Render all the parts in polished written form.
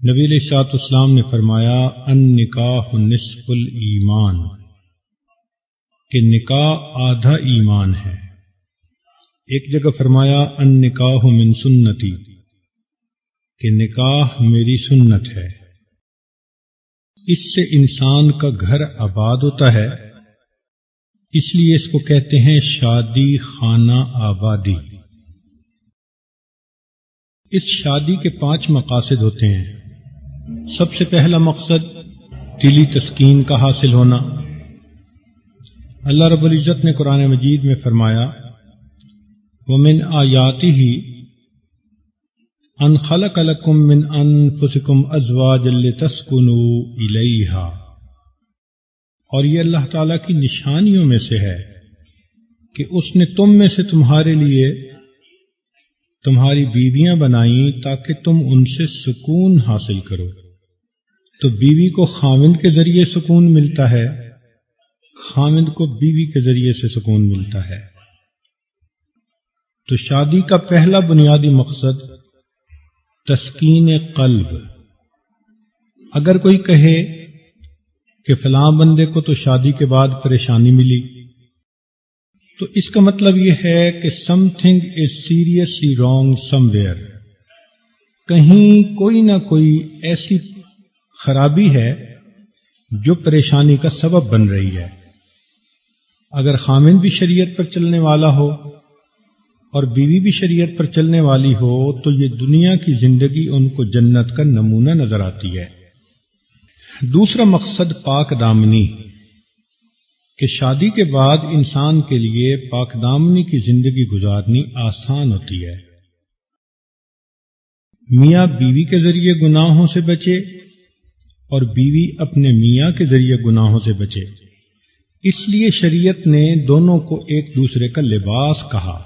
نبی علیہ الصلوۃ والسلام نے فرمایا النکاح نصف الایمان، کہ نکاح آدھا ایمان ہے۔ ایک جگہ فرمایا النکاح من سنتی، کہ نکاح میری سنت ہے۔ اس سے انسان کا گھر آباد ہوتا ہے، اس لیے اس کو کہتے ہیں شادی خانہ آبادی۔ اس شادی کے 5 مقاصد ہوتے ہیں۔ سب سے پہلا مقصد دلی تسکین کا حاصل ہونا۔ اللہ رب العزت نے قرآن مجید میں فرمایا وَمِنْ آيَاتِهِ أَنْ خَلَقَ لَكُم مِّنْ أَنفُسِكُمْ أَزْوَاجًا لِتَسْكُنُوا إِلَيْهَا، اور یہ اللہ تعالیٰ کی نشانیوں میں سے ہے کہ اس نے تم میں سے تمہارے لیے تمہاری بیویاں بنائیں تاکہ تم ان سے سکون حاصل کرو۔ تو بیوی کو خاوند کے ذریعے سکون ملتا ہے، خاوند کو بیوی کے ذریعے سے سکون ملتا ہے۔ تو شادی کا پہلا بنیادی مقصد تسکین قلب۔ اگر کوئی کہے کہ فلاں بندے کو تو شادی کے بعد پریشانی ملی، تو اس کا مطلب یہ ہے کہ some thing is seriously wrong some where, کہیں کوئی نہ کوئی ایسی خرابی ہے جو پریشانی کا سبب بن رہی ہے۔ اگر خاوند بھی شریعت پر چلنے والا ہو اور بیوی بھی شریعت پر چلنے والی ہو تو یہ دنیا کی زندگی ان کو جنت کا نمونہ نظر آتی ہے۔ دوسرا مقصد پاک دامنی، کہ شادی کے بعد انسان کے لیے پاک دامنی کی زندگی گزارنی آسان ہوتی ہے۔ میاں بیوی کے ذریعے گناہوں سے بچے اور بیوی اپنے میاں کے ذریعے گناہوں سے بچے، اس لیے شریعت نے دونوں کو ایک دوسرے کا لباس کہا،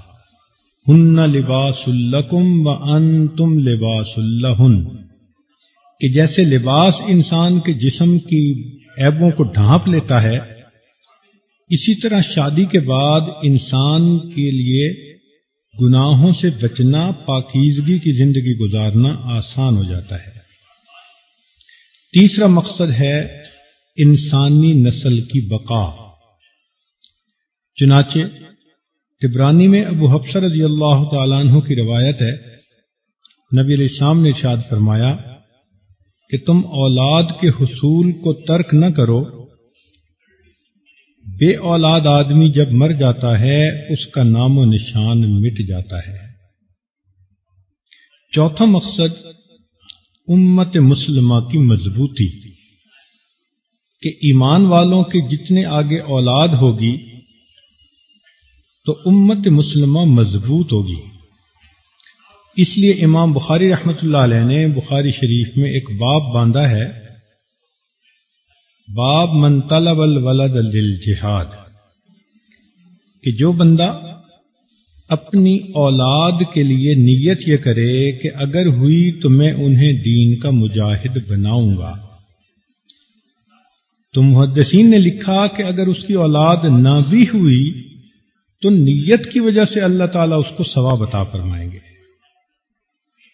ہن لباس لکم وانتم لباس لہن، کہ جیسے لباس انسان کے جسم کی عیبوں کو ڈھانپ لیتا ہے، اسی طرح شادی کے بعد انسان کے لیے گناہوں سے بچنا، پاکیزگی کی زندگی گزارنا آسان ہو جاتا ہے۔ تیسرا مقصد ہے انسانی نسل کی بقا۔ چنانچہ طبرانی میں ابو حفصہ رضی اللہ تعالیٰ عنہ کی روایت ہے، نبی علیہ السلام نے ارشاد فرمایا کہ تم اولاد کے حصول کو ترک نہ کرو، بے اولاد آدمی جب مر جاتا ہے اس کا نام و نشان مٹ جاتا ہے۔ چوتھا مقصد امت مسلمہ کی مضبوطی، کہ ایمان والوں کے جتنے آگے اولاد ہوگی تو امت مسلمہ مضبوط ہوگی۔ اس لیے امام بخاری رحمۃ اللہ علیہ نے بخاری شریف میں ایک باب باندھا ہے، باب من طلب الولد للجہاد، کہ جو بندہ اپنی اولاد کے لیے نیت یہ کرے کہ اگر ہوئی تو میں انہیں دین کا مجاہد بناؤں گا۔ تو محدثین نے لکھا کہ اگر اس کی اولاد نہ بھی ہوئی تو نیت کی وجہ سے اللہ تعالیٰ اس کو ثواب عطا فرمائیں گے۔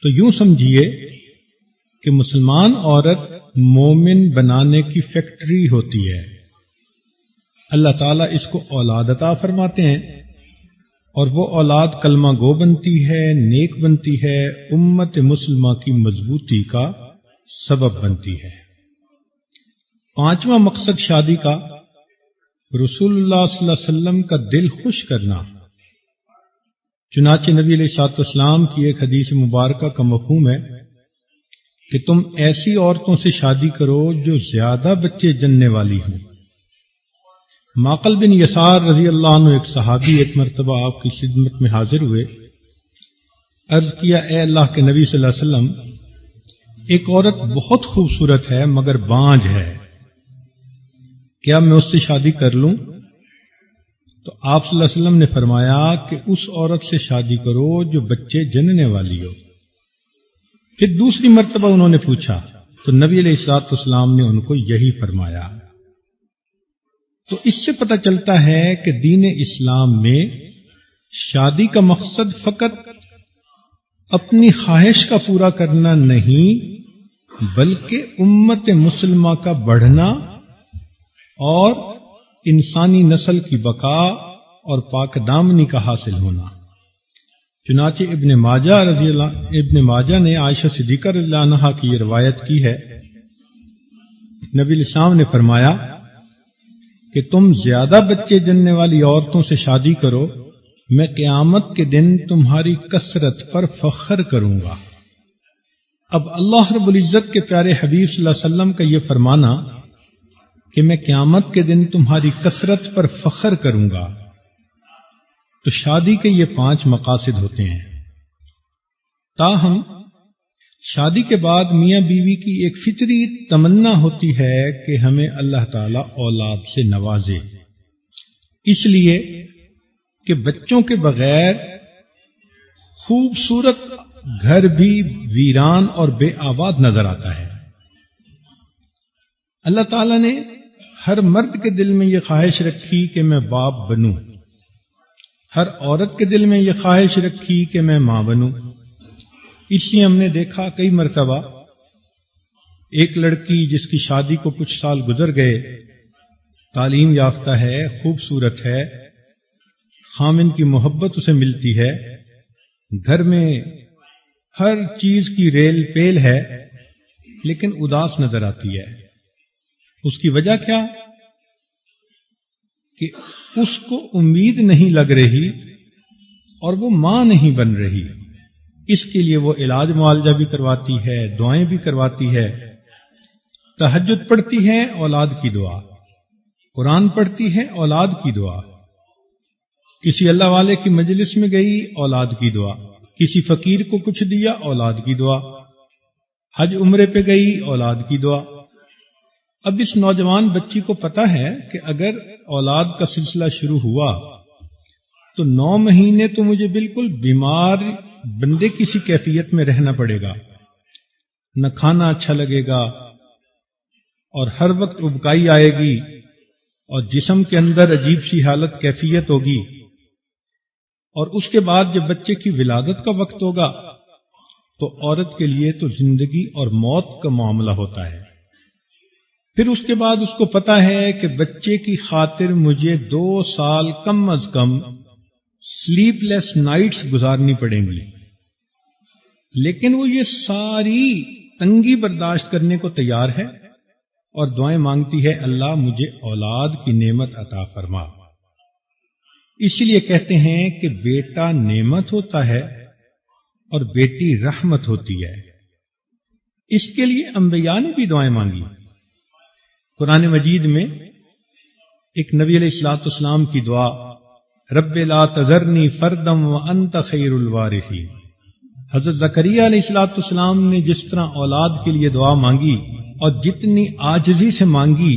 تو یوں سمجھیے کہ مسلمان عورت مومن بنانے کی فیکٹری ہوتی ہے، اللہ تعالیٰ اس کو اولاد عطا فرماتے ہیں اور وہ اولاد کلمہ گو بنتی ہے، نیک بنتی ہے، امت مسلمہ کی مضبوطی کا سبب بنتی ہے۔ پانچواں مقصد شادی کا رسول اللہ صلی اللہ علیہ وسلم کا دل خوش کرنا۔ چنانچہ نبی علیہ الصلوۃ والسلام کی ایک حدیث مبارکہ کا مفہوم ہے کہ تم ایسی عورتوں سے شادی کرو جو زیادہ بچے جننے والی ہوں۔ معقل بن یسار رضی اللہ عنہ ایک صحابی ایک مرتبہ آپ کی خدمت میں حاضر ہوئے، عرض کیا اے اللہ کے نبی صلی اللہ علیہ وسلم، ایک عورت بہت خوبصورت ہے مگر بانجھ ہے، کیا میں اس سے شادی کر لوں؟ تو آپ صلی اللہ علیہ وسلم نے فرمایا کہ اس عورت سے شادی کرو جو بچے جننے والی ہو۔ پھر دوسری مرتبہ انہوں نے پوچھا تو نبی علیہ الصلوۃ والسلام نے ان کو یہی فرمایا۔ تو اس سے پتہ چلتا ہے کہ دین اسلام میں شادی کا مقصد فقط اپنی خواہش کا پورا کرنا نہیں، بلکہ امت مسلمہ کا بڑھنا اور انسانی نسل کی بقا اور پاک دامنی کا حاصل ہونا۔ چنانچہ ابن ماجہ نے عائشہ صدیقہ رضی اللہ عنہا کی یہ روایت کی ہے، نبی الاسلام نے فرمایا کہ تم زیادہ بچے جننے والی عورتوں سے شادی کرو، میں قیامت کے دن تمہاری کثرت پر فخر کروں گا۔ اب اللہ رب العزت کے پیارے حبیب صلی اللہ علیہ وسلم کا یہ فرمانا کہ میں قیامت کے دن تمہاری کثرت پر فخر کروں گا، تو شادی کے یہ 5 مقاصد ہوتے ہیں۔ تاہم شادی کے بعد میاں بیوی کی ایک فطری تمنا ہوتی ہے کہ ہمیں اللہ تعالی اولاد سے نوازے، اس لیے کہ بچوں کے بغیر خوبصورت گھر بھی ویران اور بے آباد نظر آتا ہے۔ اللہ تعالی نے ہر مرد کے دل میں یہ خواہش رکھی کہ میں باپ بنوں، ہر عورت کے دل میں یہ خواہش رکھی کہ میں ماں بنوں۔ اس لیے ہم نے دیکھا کئی مرتبہ ایک لڑکی جس کی شادی کو کچھ سال گزر گئے، تعلیم یافتہ ہے، خوبصورت ہے، خامن کی محبت اسے ملتی ہے، گھر میں ہر چیز کی ریل پیل ہے، لیکن اداس نظر آتی ہے۔ اس کی وجہ کیا؟ کہ اس کو امید نہیں لگ رہی اور وہ ماں نہیں بن رہی۔ اس کے لیے وہ علاج معالجہ بھی کرواتی ہے، دعائیں بھی کرواتی ہے، تہجد پڑھتی ہے، اولاد کی دعا، قرآن پڑھتی ہے، اولاد کی دعا، کسی اللہ والے کی مجلس میں گئی، اولاد کی دعا، کسی فقیر کو کچھ دیا، اولاد کی دعا، حج عمرے پہ گئی، اولاد کی دعا۔ اب اس نوجوان بچی کو پتا ہے کہ اگر اولاد کا سلسلہ شروع ہوا تو 9 مہینے تو مجھے بالکل بیمار بندے کسی کیفیت میں رہنا پڑے گا، نہ کھانا اچھا لگے گا اور ہر وقت ابکائی آئے گی اور جسم کے اندر عجیب سی حالت کیفیت ہوگی، اور اس کے بعد جب بچے کی ولادت کا وقت ہوگا تو عورت کے لیے تو زندگی اور موت کا معاملہ ہوتا ہے۔ پھر اس کے بعد اس کو پتا ہے کہ بچے کی خاطر مجھے 2 سال کم از کم سلیپ لیس نائٹس گزارنی پڑیں گی، لیکن وہ یہ ساری تنگی برداشت کرنے کو تیار ہے اور دعائیں مانگتی ہے، اللہ مجھے اولاد کی نعمت عطا فرما۔ اس لیے کہتے ہیں کہ بیٹا نعمت ہوتا ہے اور بیٹی رحمت ہوتی ہے۔ اس کے لیے انبیاء نے بھی دعائیں مانگی۔ قرآن مجید میں ایک نبی علیہ الصلوۃ والسلام کی دعا، رب لا تذرنی فردم وانت خیر الوارثین، حضرت زکریا علیہ الصلوۃ والسلام نے جس طرح اولاد کے لیے دعا مانگی اور جتنی عاجزی سے مانگی،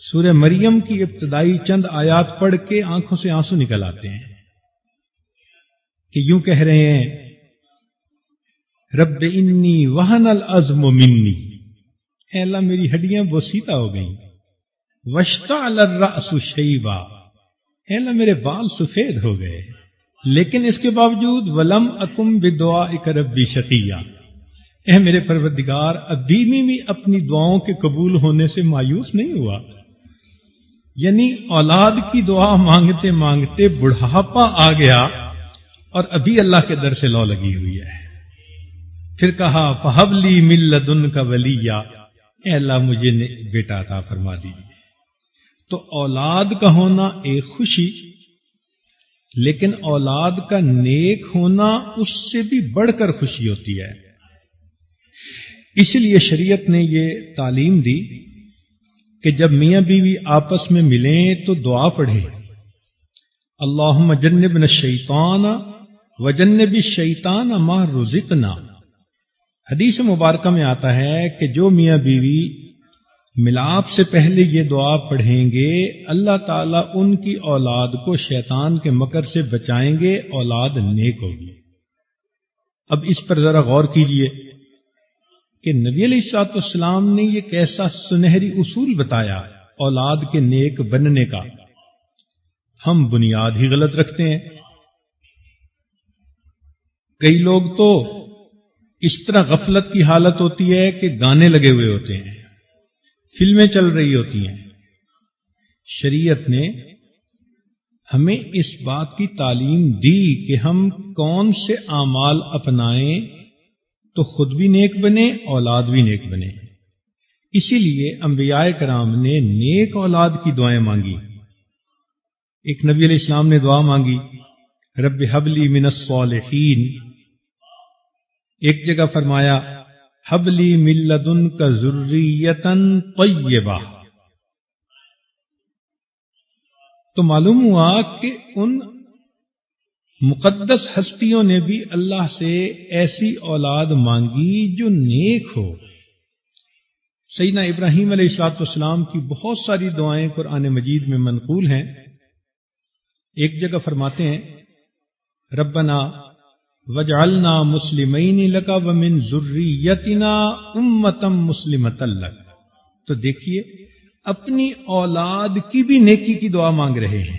سورہ مریم کی ابتدائی چند آیات پڑھ کے آنکھوں سے آنسو نکل آتے ہیں کہ یوں کہہ رہے ہیں، رب انی وہن العظم منی، اے اللہ میری ہڈیاں بوسیدہ ہو گئیں، واشتعل الرأس شیبا، اے اللہ میرے بال سفید ہو گئے، لیکن اس کے باوجود ولم اکم بدعائک ربی شقیا، اے میرے پروردگار ابھی بھی اپنی دعاؤں کے قبول ہونے سے مایوس نہیں ہوا۔ یعنی اولاد کی دعا مانگتے مانگتے بڑھاپا آ گیا اور ابھی اللہ کے در سے لو لگی ہوئی ہے۔ پھر کہا فہب لی من لدنک ولیا، اے اللہ مجھے بیٹا عطا فرما دیجیے۔ تو اولاد کا ہونا ایک خوشی، لیکن اولاد کا نیک ہونا اس سے بھی بڑھ کر خوشی ہوتی ہے۔ اس لیے شریعت نے یہ تعلیم دی کہ جب میاں بیوی آپس میں ملیں تو دعا پڑھیں، اللہم جنبنا الشیطان وجنب الشیطان ما رزقنا۔ حدیث مبارکہ میں آتا ہے کہ جو میاں بیوی ملاپ سے پہلے یہ دعا پڑھیں گے، اللہ تعالیٰ ان کی اولاد کو شیطان کے مکر سے بچائیں گے، اولاد نیک ہوگی۔ اب اس پر ذرا غور کیجئے کہ نبی علیہ الصلوۃ والسلام نے یہ کیسا سنہری اصول بتایا اولاد کے نیک بننے کا۔ ہم بنیاد ہی غلط رکھتے ہیں۔ کئی لوگ تو اس طرح غفلت کی حالت ہوتی ہے کہ گانے لگے ہوئے ہوتے ہیں، فلمیں چل رہی ہوتی ہیں۔ شریعت نے ہمیں اس بات کی تعلیم دی کہ ہم کون سے اعمال اپنائیں تو خود بھی نیک بنے، اولاد بھی نیک بنے۔ اسی لیے انبیاء کرام نے نیک اولاد کی دعائیں مانگی۔ ایک نبی علیہ السلام نے دعا مانگی رب حب لی من الصالحین، ایک جگہ فرمایا حب لی من لدنک ذریۃ طیبہ۔ تو معلوم ہوا کہ ان مقدس ہستیوں نے بھی اللہ سے ایسی اولاد مانگی جو نیک ہو۔ سیدنا ابراہیم علیہ السلام کی بہت ساری دعائیں قرآن مجید میں منقول ہیں۔ ایک جگہ فرماتے ہیں ربنا وجعلنا مسلمین لک ومن ذریتنا امۃ مسلمۃ لک۔ تو دیکھیے اپنی اولاد کی بھی نیکی کی دعا مانگ رہے ہیں۔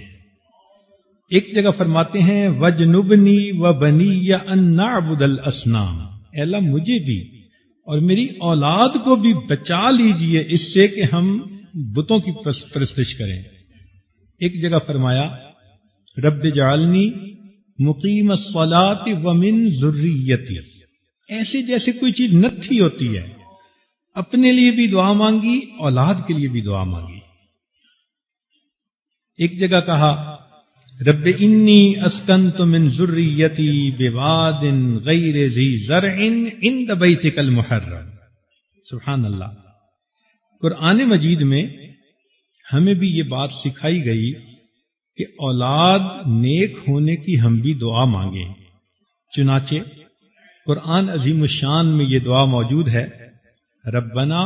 ایک جگہ فرماتے ہیں وجنبنی وبنی ان نعبد الاصنام، اے اللہ مجھے بھی اور میری اولاد کو بھی بچا لیجئے اس سے کہ ہم بتوں کی پرستش کریں۔ ایک جگہ فرمایا رب جعلنی مقیم الصلاۃ ومن ذریتی، ایسے جیسے کوئی چیز نتھی ہوتی ہے، اپنے لیے بھی دعا مانگی، اولاد کے لیے بھی دعا مانگی۔ ایک جگہ کہا رب انی اسکنت من ذریتی بواد غیر ذی زرع عند بیتک المحرم۔ سبحان اللہ، قرآن مجید میں ہمیں بھی یہ بات سکھائی گئی کہ اولاد نیک ہونے کی ہم بھی دعا مانگیں۔ چنانچہ قرآن عظیم الشان میں یہ دعا موجود ہے ربنا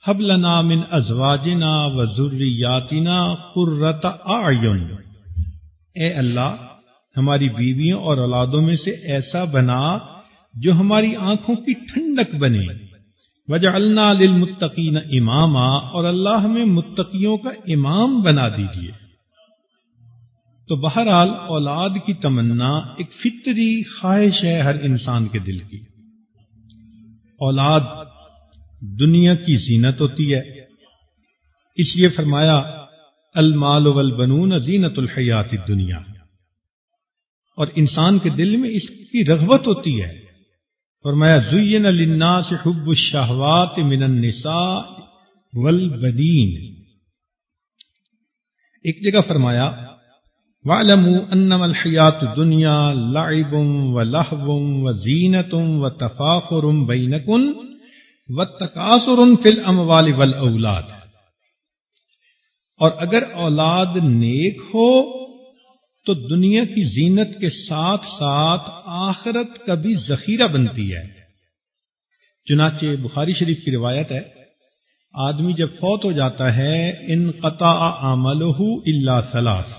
ہب لنا من ازواجنا وذریاتنا قرۃ اعین، اے اللہ ہماری بیویوں اور اولادوں میں سے ایسا بنا جو ہماری آنکھوں کی ٹھنڈک بنے، وجعلنا للمتقین اماما، اور اللہ ہمیں متقیوں کا امام بنا دیجیے۔ تو بہرحال اولاد کی تمنا ایک فطری خواہش ہے ہر انسان کے دل کی۔ اولاد دنیا کی زینت ہوتی ہے، اس لیے فرمایا المال والبنون زینت الحیات الدنیا، اور انسان کے دل میں اس کی رغبت ہوتی ہے۔ فرمایا زین للناس حب الشہوات من النساء والبنین۔ ایک جگہ فرمایا وَاعْلَمُوا أَنَّمَا الْحَيَاةُ الدُّنْيَا لَعِبٌ وَلَهْوٌ وَزِينَةٌ وَتَفَاخُرٌ بَيْنَكُمْ وَالتَّكَاثُرٌ فِي الْأَمْوَالِ وَالْأَوْلَادِ، اور اگر اولاد نیک ہو تو دنیا کی زینت کے ساتھ ساتھ آخرت کا بھی ذخیرہ بنتی ہے۔ چنانچہ بخاری شریف کی روایت ہے آدمی جب فوت ہو جاتا ہے انقطع عملہ الا ثلاث،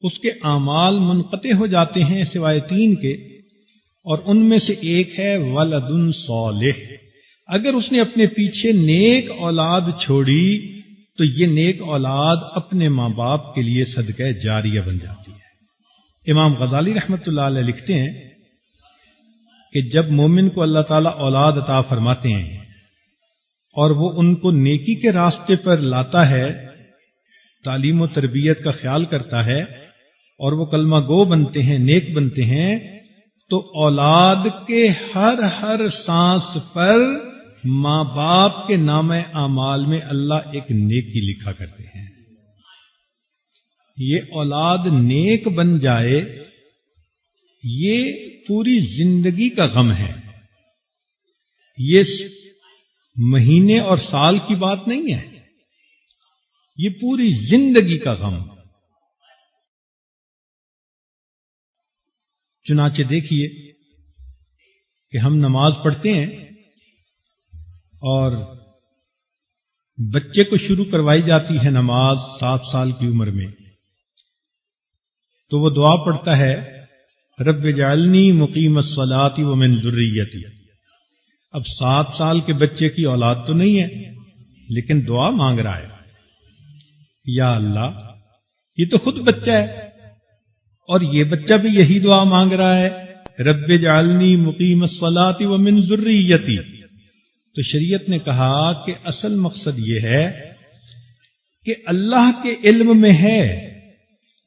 اس کے اعمال منقطع ہو جاتے ہیں سوائے 3 کے، اور ان میں سے ایک ہے ولد صالح، اگر اس نے اپنے پیچھے نیک اولاد چھوڑی تو یہ نیک اولاد اپنے ماں باپ کے لیے صدقہ جاریہ بن جاتی ہے۔ امام غزالی رحمۃ اللہ علیہ لکھتے ہیں کہ جب مومن کو اللہ تعالیٰ اولاد عطا فرماتے ہیں اور وہ ان کو نیکی کے راستے پر لاتا ہے، تعلیم و تربیت کا خیال کرتا ہے اور وہ کلمہ گو بنتے ہیں، نیک بنتے ہیں، تو اولاد کے ہر سانس پر ماں باپ کے نام اعمال میں اللہ ایک نیکی لکھا کرتے ہیں۔ یہ اولاد نیک بن جائے یہ پوری زندگی کا غم ہے، یہ مہینے اور سال کی بات نہیں ہے، یہ پوری زندگی کا غم۔ چنانچہ دیکھیے کہ ہم نماز پڑھتے ہیں اور بچے کو شروع کروائی جاتی ہے نماز 7 سال کی عمر میں، تو وہ دعا پڑھتا ہے رب جعلنی مقیم الصلاۃ ومن ذریتی۔ اب 7 سال کے بچے کی اولاد تو نہیں ہے لیکن دعا مانگ رہا ہے یا اللہ، یہ تو خود بچہ ہے اور یہ بچہ بھی یہی دعا مانگ رہا ہے رب اجعلنی مقیم الصلاۃ ومن ذریتی، تو شریعت نے کہا کہ اصل مقصد یہ ہے کہ اللہ کے علم میں ہے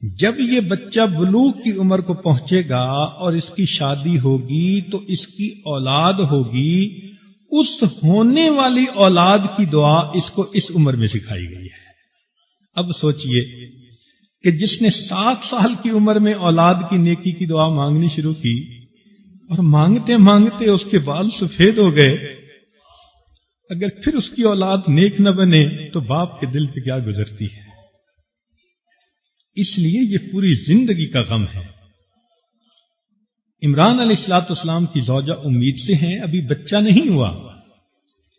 جب یہ بچہ بلوغ کی عمر کو پہنچے گا اور اس کی شادی ہوگی تو اس کی اولاد ہوگی، اس ہونے والی اولاد کی دعا اس کو اس عمر میں سکھائی گئی ہے۔ اب سوچئے کہ جس نے 7 سال کی عمر میں اولاد کی نیکی کی دعا مانگنی شروع کی اور مانگتے مانگتے اس کے بال سفید ہو گئے، اگر پھر اس کی اولاد نیک نہ بنے تو باپ کے دل پہ کیا گزرتی ہے؟ اس لیے یہ پوری زندگی کا غم ہے۔ عمران علیہ السلام کی زوجہ امید سے ہیں، ابھی بچہ نہیں ہوا،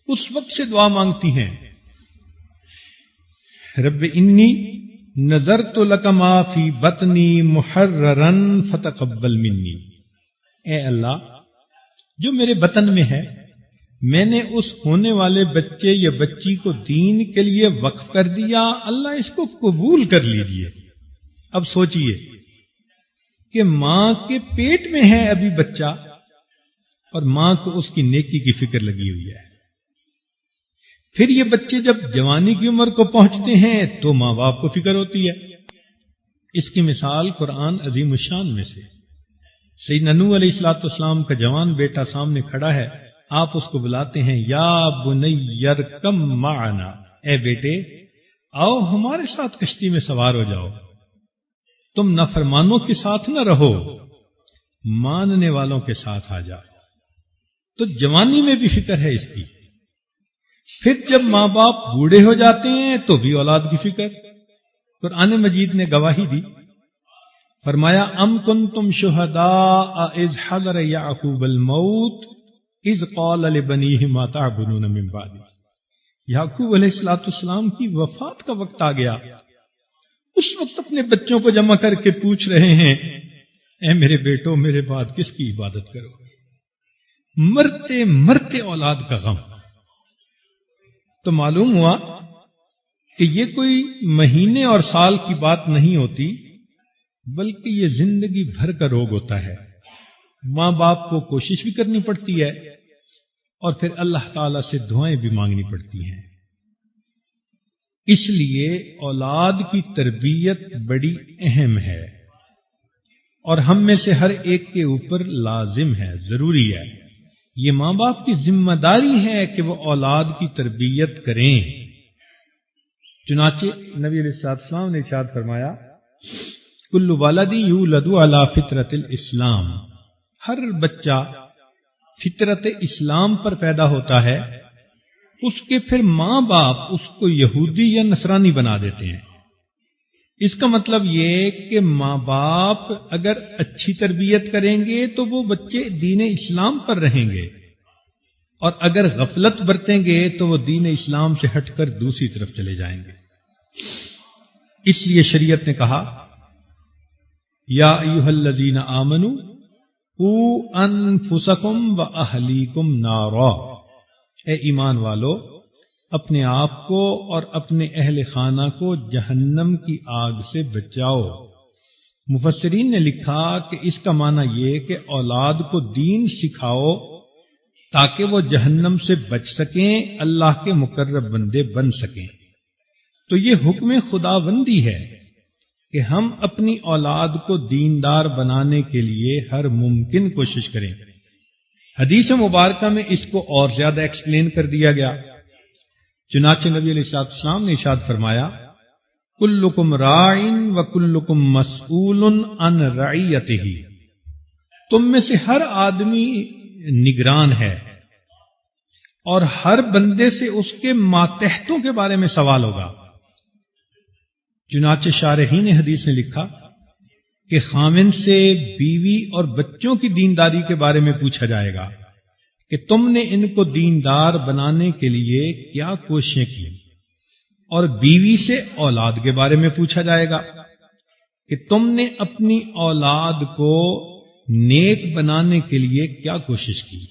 اس وقت سے دعا مانگتی ہیں، رب انی نذرت لک ما فی بطنی محررا فتقبل منی، اے اللہ جو میرے بطن میں ہے میں نے اس ہونے والے بچے یا بچی کو دین کے لیے وقف کر دیا، اللہ اس کو قبول کر لیجئے۔ اب سوچئے کہ ماں کے پیٹ میں ہے ابھی بچہ اور ماں کو اس کی نیکی کی فکر لگی ہوئی ہے، پھر یہ بچے جب جوانی کی عمر کو پہنچتے ہیں تو ماں باپ کو فکر ہوتی ہے۔ اس کی مثال قرآن عظیم الشان میں سے سیدنا نوح علیہ السلام کا جوان بیٹا سامنے کھڑا ہے، آپ اس کو بلاتے ہیں، یا بنی ارکم معنا، اے بیٹے آؤ ہمارے ساتھ کشتی میں سوار ہو جاؤ، تم نافرمانوں کے ساتھ نہ رہو، ماننے والوں کے ساتھ آ جاؤ۔ تو جوانی میں بھی فکر ہے اس کی، پھر جب ماں باپ بوڑھے ہو جاتے ہیں تو بھی اولاد کی فکر۔ قرآن مجید نے گواہی دی، فرمایا ام کنتم شہداء اذ حضر یعقوب الموت اذ قال لبنیہ ما تعبدون من بعدی، یعقوب علیہ السلام کی وفات کا وقت آ گیا، اس وقت اپنے بچوں کو جمع کر کے پوچھ رہے ہیں، اے میرے بیٹوں میرے بعد کس کی عبادت کرو گے؟ مرتے مرتے اولاد کا غم۔ تو معلوم ہوا کہ یہ کوئی مہینے اور سال کی بات نہیں ہوتی، بلکہ یہ زندگی بھر کا روگ ہوتا ہے۔ ماں باپ کو کوشش بھی کرنی پڑتی ہے اور پھر اللہ تعالی سے دعائیں بھی مانگنی پڑتی ہیں۔ اس لیے اولاد کی تربیت بڑی اہم ہے اور ہم میں سے ہر ایک کے اوپر لازم ہے، ضروری ہے۔ یہ ماں باپ کی ذمہ داری ہے کہ وہ اولاد کی تربیت کریں۔ چنانچہ نبی علیہ السلام نے ارشاد فرمایا، کل والد یولد علی فطرت الاسلام، ہر بچہ فطرت اسلام پر پیدا ہوتا ہے، اس کے پھر ماں باپ اس کو یہودی یا نصرانی بنا دیتے ہیں۔ اس کا مطلب یہ کہ ماں باپ اگر اچھی تربیت کریں گے تو وہ بچے دین اسلام پر رہیں گے، اور اگر غفلت برتیں گے تو وہ دین اسلام سے ہٹ کر دوسری طرف چلے جائیں گے۔ اس لیے شریعت نے کہا، یا ایھا الذین آمنوا قوا انفسکم واہلیکم نارا، اے ایمان والو اپنے آپ کو اور اپنے اہل خانہ کو جہنم کی آگ سے بچاؤ۔ مفسرین نے لکھا کہ اس کا معنی یہ کہ اولاد کو دین سکھاؤ تاکہ وہ جہنم سے بچ سکیں، اللہ کے مقرب بندے بن سکیں۔ تو یہ حکم خداوندی ہے کہ ہم اپنی اولاد کو دیندار بنانے کے لیے ہر ممکن کوشش کریں۔ حدیث مبارکہ میں اس کو اور زیادہ ایکسپلین کر دیا گیا۔ چنانچہ نبی علیہ السلام نے ارشاد فرمایا، کلکم راع وکلکم مسئول عن رعیتہ، تم میں سے ہر آدمی نگران ہے اور ہر بندے سے اس کے ماتحتوں کے بارے میں سوال ہوگا۔ چنانچہ شارحین حدیث نے لکھا کہ خاوند سے بیوی اور بچوں کی دینداری کے بارے میں پوچھا جائے گا کہ تم نے ان کو دیندار بنانے کے لیے کیا کوششیں کی، اور بیوی سے اولاد کے بارے میں پوچھا جائے گا کہ تم نے اپنی اولاد کو نیک بنانے کے لیے کیا کوشش کی۔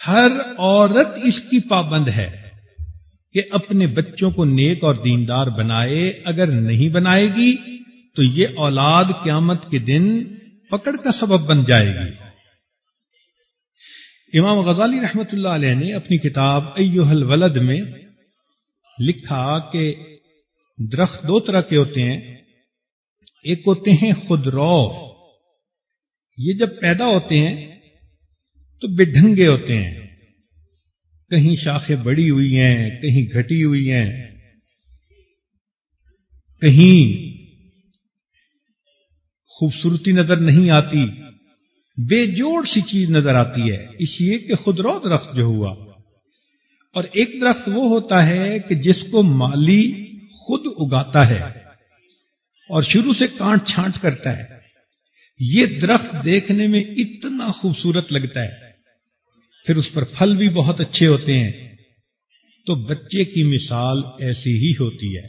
ہر عورت اس کی پابند ہے کہ اپنے بچوں کو نیک اور دیندار بنائے، اگر نہیں بنائے گی تو یہ اولاد قیامت کے دن پکڑ کا سبب بن جائے گی۔ امام غزالی رحمۃ اللہ علیہ نے اپنی کتاب ایھا الولد میں لکھا کہ درخت دو طرح کے ہوتے ہیں. ایک ہوتے ہیں خودرو، یہ جب پیدا ہوتے ہیں تو بے ڈھنگے ہوتے ہیں، کہیں شاخیں بڑی ہوئی ہیں، کہیں گھٹی ہوئی ہیں، کہیں خوبصورتی نظر نہیں آتی، بے جوڑ سی چیز نظر آتی ہے. اس لیے کہ خودرو درخت جو ہوا. اور ایک درخت وہ ہوتا ہے کہ جس کو مالی خود اگاتا ہے اور شروع سے کانٹ چھانٹ کرتا ہے. یہ درخت دیکھنے میں اتنا خوبصورت لگتا ہے، پھر اس پر پھل بھی بہت اچھے ہوتے ہیں. تو بچے کی مثال ایسی ہی ہوتی ہے.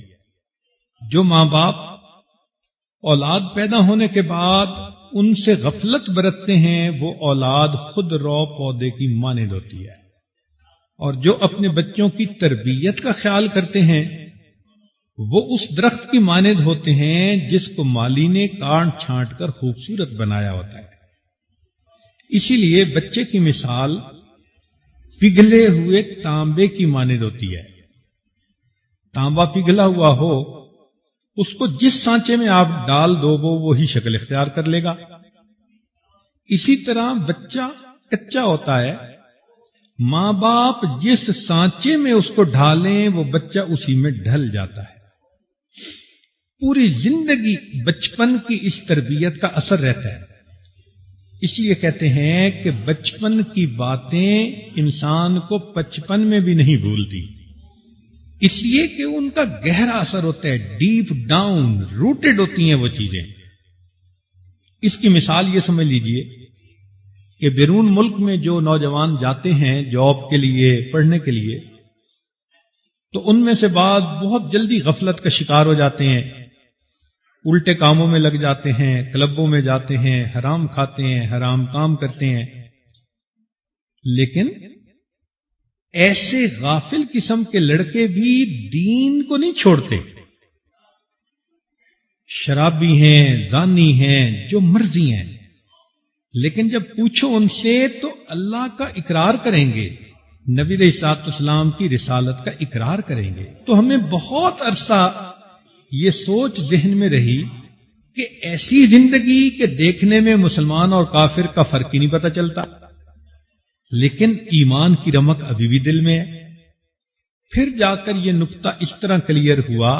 جو ماں باپ اولاد پیدا ہونے کے بعد ان سے غفلت برتتے ہیں، وہ اولاد خود رو پودے کی مانند ہوتی ہے. اور جو اپنے بچوں کی تربیت کا خیال کرتے ہیں وہ اس درخت کی مانند ہوتے ہیں جس کو مالی نے کاٹ چھانٹ کر خوبصورت بنایا ہوتا ہے. اسی لیے بچے کی مثال پگھلے ہوئے تانبے کی مانند ہوتی ہے. تانبا پگھلا ہوا ہو، اس کو جس سانچے میں آپ ڈال دو وہ وہی شکل اختیار کر لے گا. اسی طرح بچہ کچا ہوتا ہے، ماں باپ جس سانچے میں اس کو ڈھالیں وہ بچہ اسی میں ڈھل جاتا ہے. پوری زندگی بچپن کی اس تربیت کا اثر رہتا ہے. اس لیے کہتے ہیں کہ بچپن کی باتیں انسان کو بچپن میں بھی نہیں بھولتی، اس لیے کہ ان کا گہرا اثر ہوتا ہے، ڈیپ ڈاؤن روٹڈ ہوتی ہیں وہ چیزیں. اس کی مثال یہ سمجھ لیجئے کہ بیرون ملک میں جو نوجوان جاتے ہیں جاب کے لیے، پڑھنے کے لیے، تو ان میں سے بعض بہت جلدی غفلت کا شکار ہو جاتے ہیں، الٹے کاموں میں لگ جاتے ہیں، کلبوں میں جاتے ہیں، حرام کھاتے ہیں، حرام کام کرتے ہیں. لیکن ایسے غافل قسم کے لڑکے بھی دین کو نہیں چھوڑتے. شرابی ہیں، زانی ہیں، جو مرضی ہیں، لیکن جب پوچھو ان سے تو اللہ کا اقرار کریں گے، نبی علیہ الصلوۃ والسلام کی رسالت کا اقرار کریں گے. تو ہمیں بہت عرصہ یہ سوچ ذہن میں رہی کہ ایسی زندگی کہ دیکھنے میں مسلمان اور کافر کا فرق ہی نہیں پتہ چلتا، لیکن ایمان کی رمق ابھی بھی دل میں ہے. پھر جا کر یہ نقطہ اس طرح کلیئر ہوا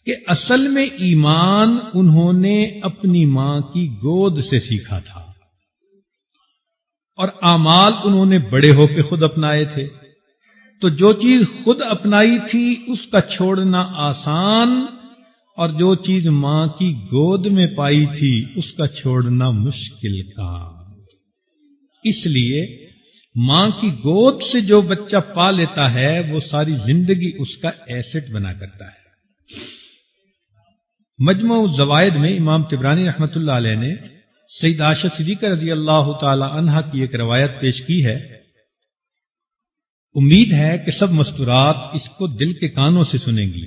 کہ اصل میں ایمان انہوں نے اپنی ماں کی گود سے سیکھا تھا، اور اعمال انہوں نے بڑے ہو کے خود اپنائے تھے. تو جو چیز خود اپنائی تھی اس کا چھوڑنا آسان، اور جو چیز ماں کی گود میں پائی تھی اس کا چھوڑنا مشکل کام. اس لیے ماں کی گود سے جو بچہ پا لیتا ہے وہ ساری زندگی اس کا ایسٹ بنا کرتا ہے. مجموع الزوائد میں امام طبرانی رحمۃ اللہ علیہ نے سیدہ عائشہ صدیقہ رضی اللہ تعالی عنہا کی ایک روایت پیش کی ہے. امید ہے کہ سب مستورات اس کو دل کے کانوں سے سنیں گی.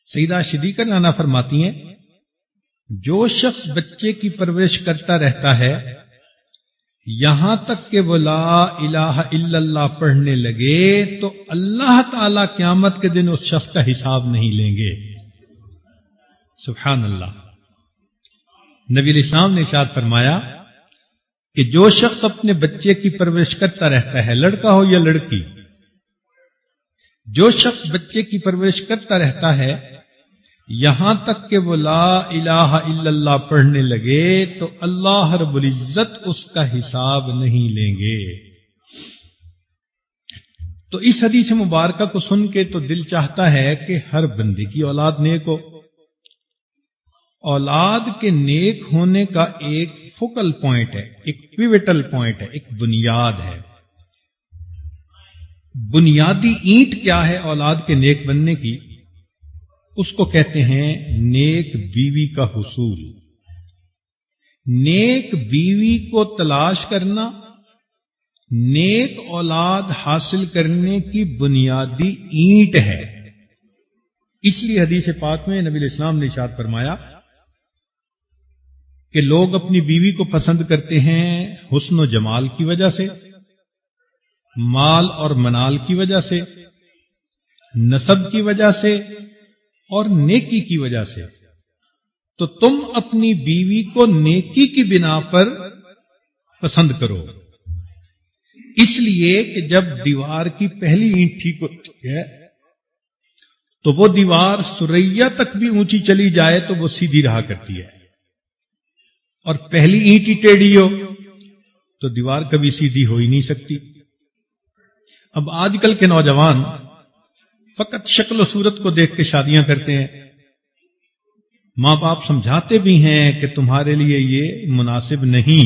سیدہ صدیقہ نانا فرماتی ہیں، جو شخص بچے کی پرورش کرتا رہتا ہے یہاں تک کہ وہ لا الہ الا اللہ پڑھنے لگے تو اللہ تعالی قیامت کے دن اس شخص کا حساب نہیں لیں گے. سبحان اللہ. نبی علیہ السلام نے ارشاد فرمایا کہ جو شخص اپنے بچے کی پرورش کرتا رہتا ہے، لڑکا ہو یا لڑکی، جو شخص بچے کی پرورش کرتا رہتا ہے یہاں تک کہ وہ لا الہ الا اللہ پڑھنے لگے تو اللہ رب العزت اس کا حساب نہیں لیں گے. تو اس حدیث مبارکہ کو سن کے تو دل چاہتا ہے کہ ہر بندے کی اولاد نیک ہو. اولاد کے نیک ہونے کا ایک فوکل پوائنٹ ہے، ایک پیوٹل پوائنٹ ہے، ایک بنیاد ہے. بنیادی اینٹ کیا ہے اولاد کے نیک بننے کی؟ اس کو کہتے ہیں نیک بیوی کا حصول. نیک بیوی کو تلاش کرنا نیک اولاد حاصل کرنے کی بنیادی اینٹ ہے. اس لیے حدیث پاک میں نبی علیہ السلام نے ارشاد فرمایا کہ لوگ اپنی بیوی کو پسند کرتے ہیں حسن و جمال کی وجہ سے، مال اور منال کی وجہ سے، نسب کی وجہ سے اور نیکی کی وجہ سے، تو تم اپنی بیوی کو نیکی کی بنا پر پسند کرو. اس لیے کہ جب دیوار کی پہلی اینٹ ٹھیک ہوتی ہے تو وہ دیوار سریا تک بھی اونچی چلی جائے تو وہ سیدھی رہا کرتی ہے، اور پہلی اینٹ ہی ٹیڑھی ہو تو دیوار کبھی سیدھی ہو ہی نہیں سکتی. اب آج کل کے نوجوان فقط شکل و صورت کو دیکھ کے شادیاں کرتے ہیں. ماں باپ سمجھاتے بھی ہیں کہ تمہارے لیے یہ مناسب نہیں،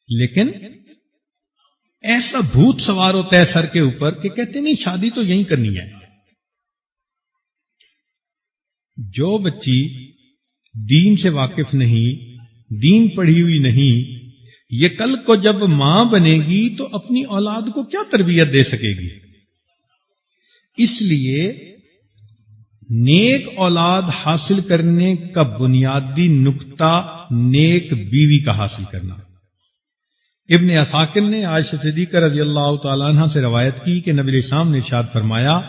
لیکن ایسا بھوت سوار ہوتا ہے سر کے اوپر کہ کہتے نہیں شادی تو یہی کرنی ہے. جو بچی دین سے واقف نہیں، دین پڑھی ہوئی نہیں، یہ کل کو جب ماں بنے گی تو اپنی اولاد کو کیا تربیت دے سکے گی؟ اس لیے نیک اولاد حاصل کرنے کا بنیادی نقطہ نیک بیوی کا حاصل کرنا. ابن عساکر نے عائشہ صدیقہ رضی اللہ تعالی عنہ سے روایت کی کہ نبی علیہ السلام نے ارشاد فرمایا،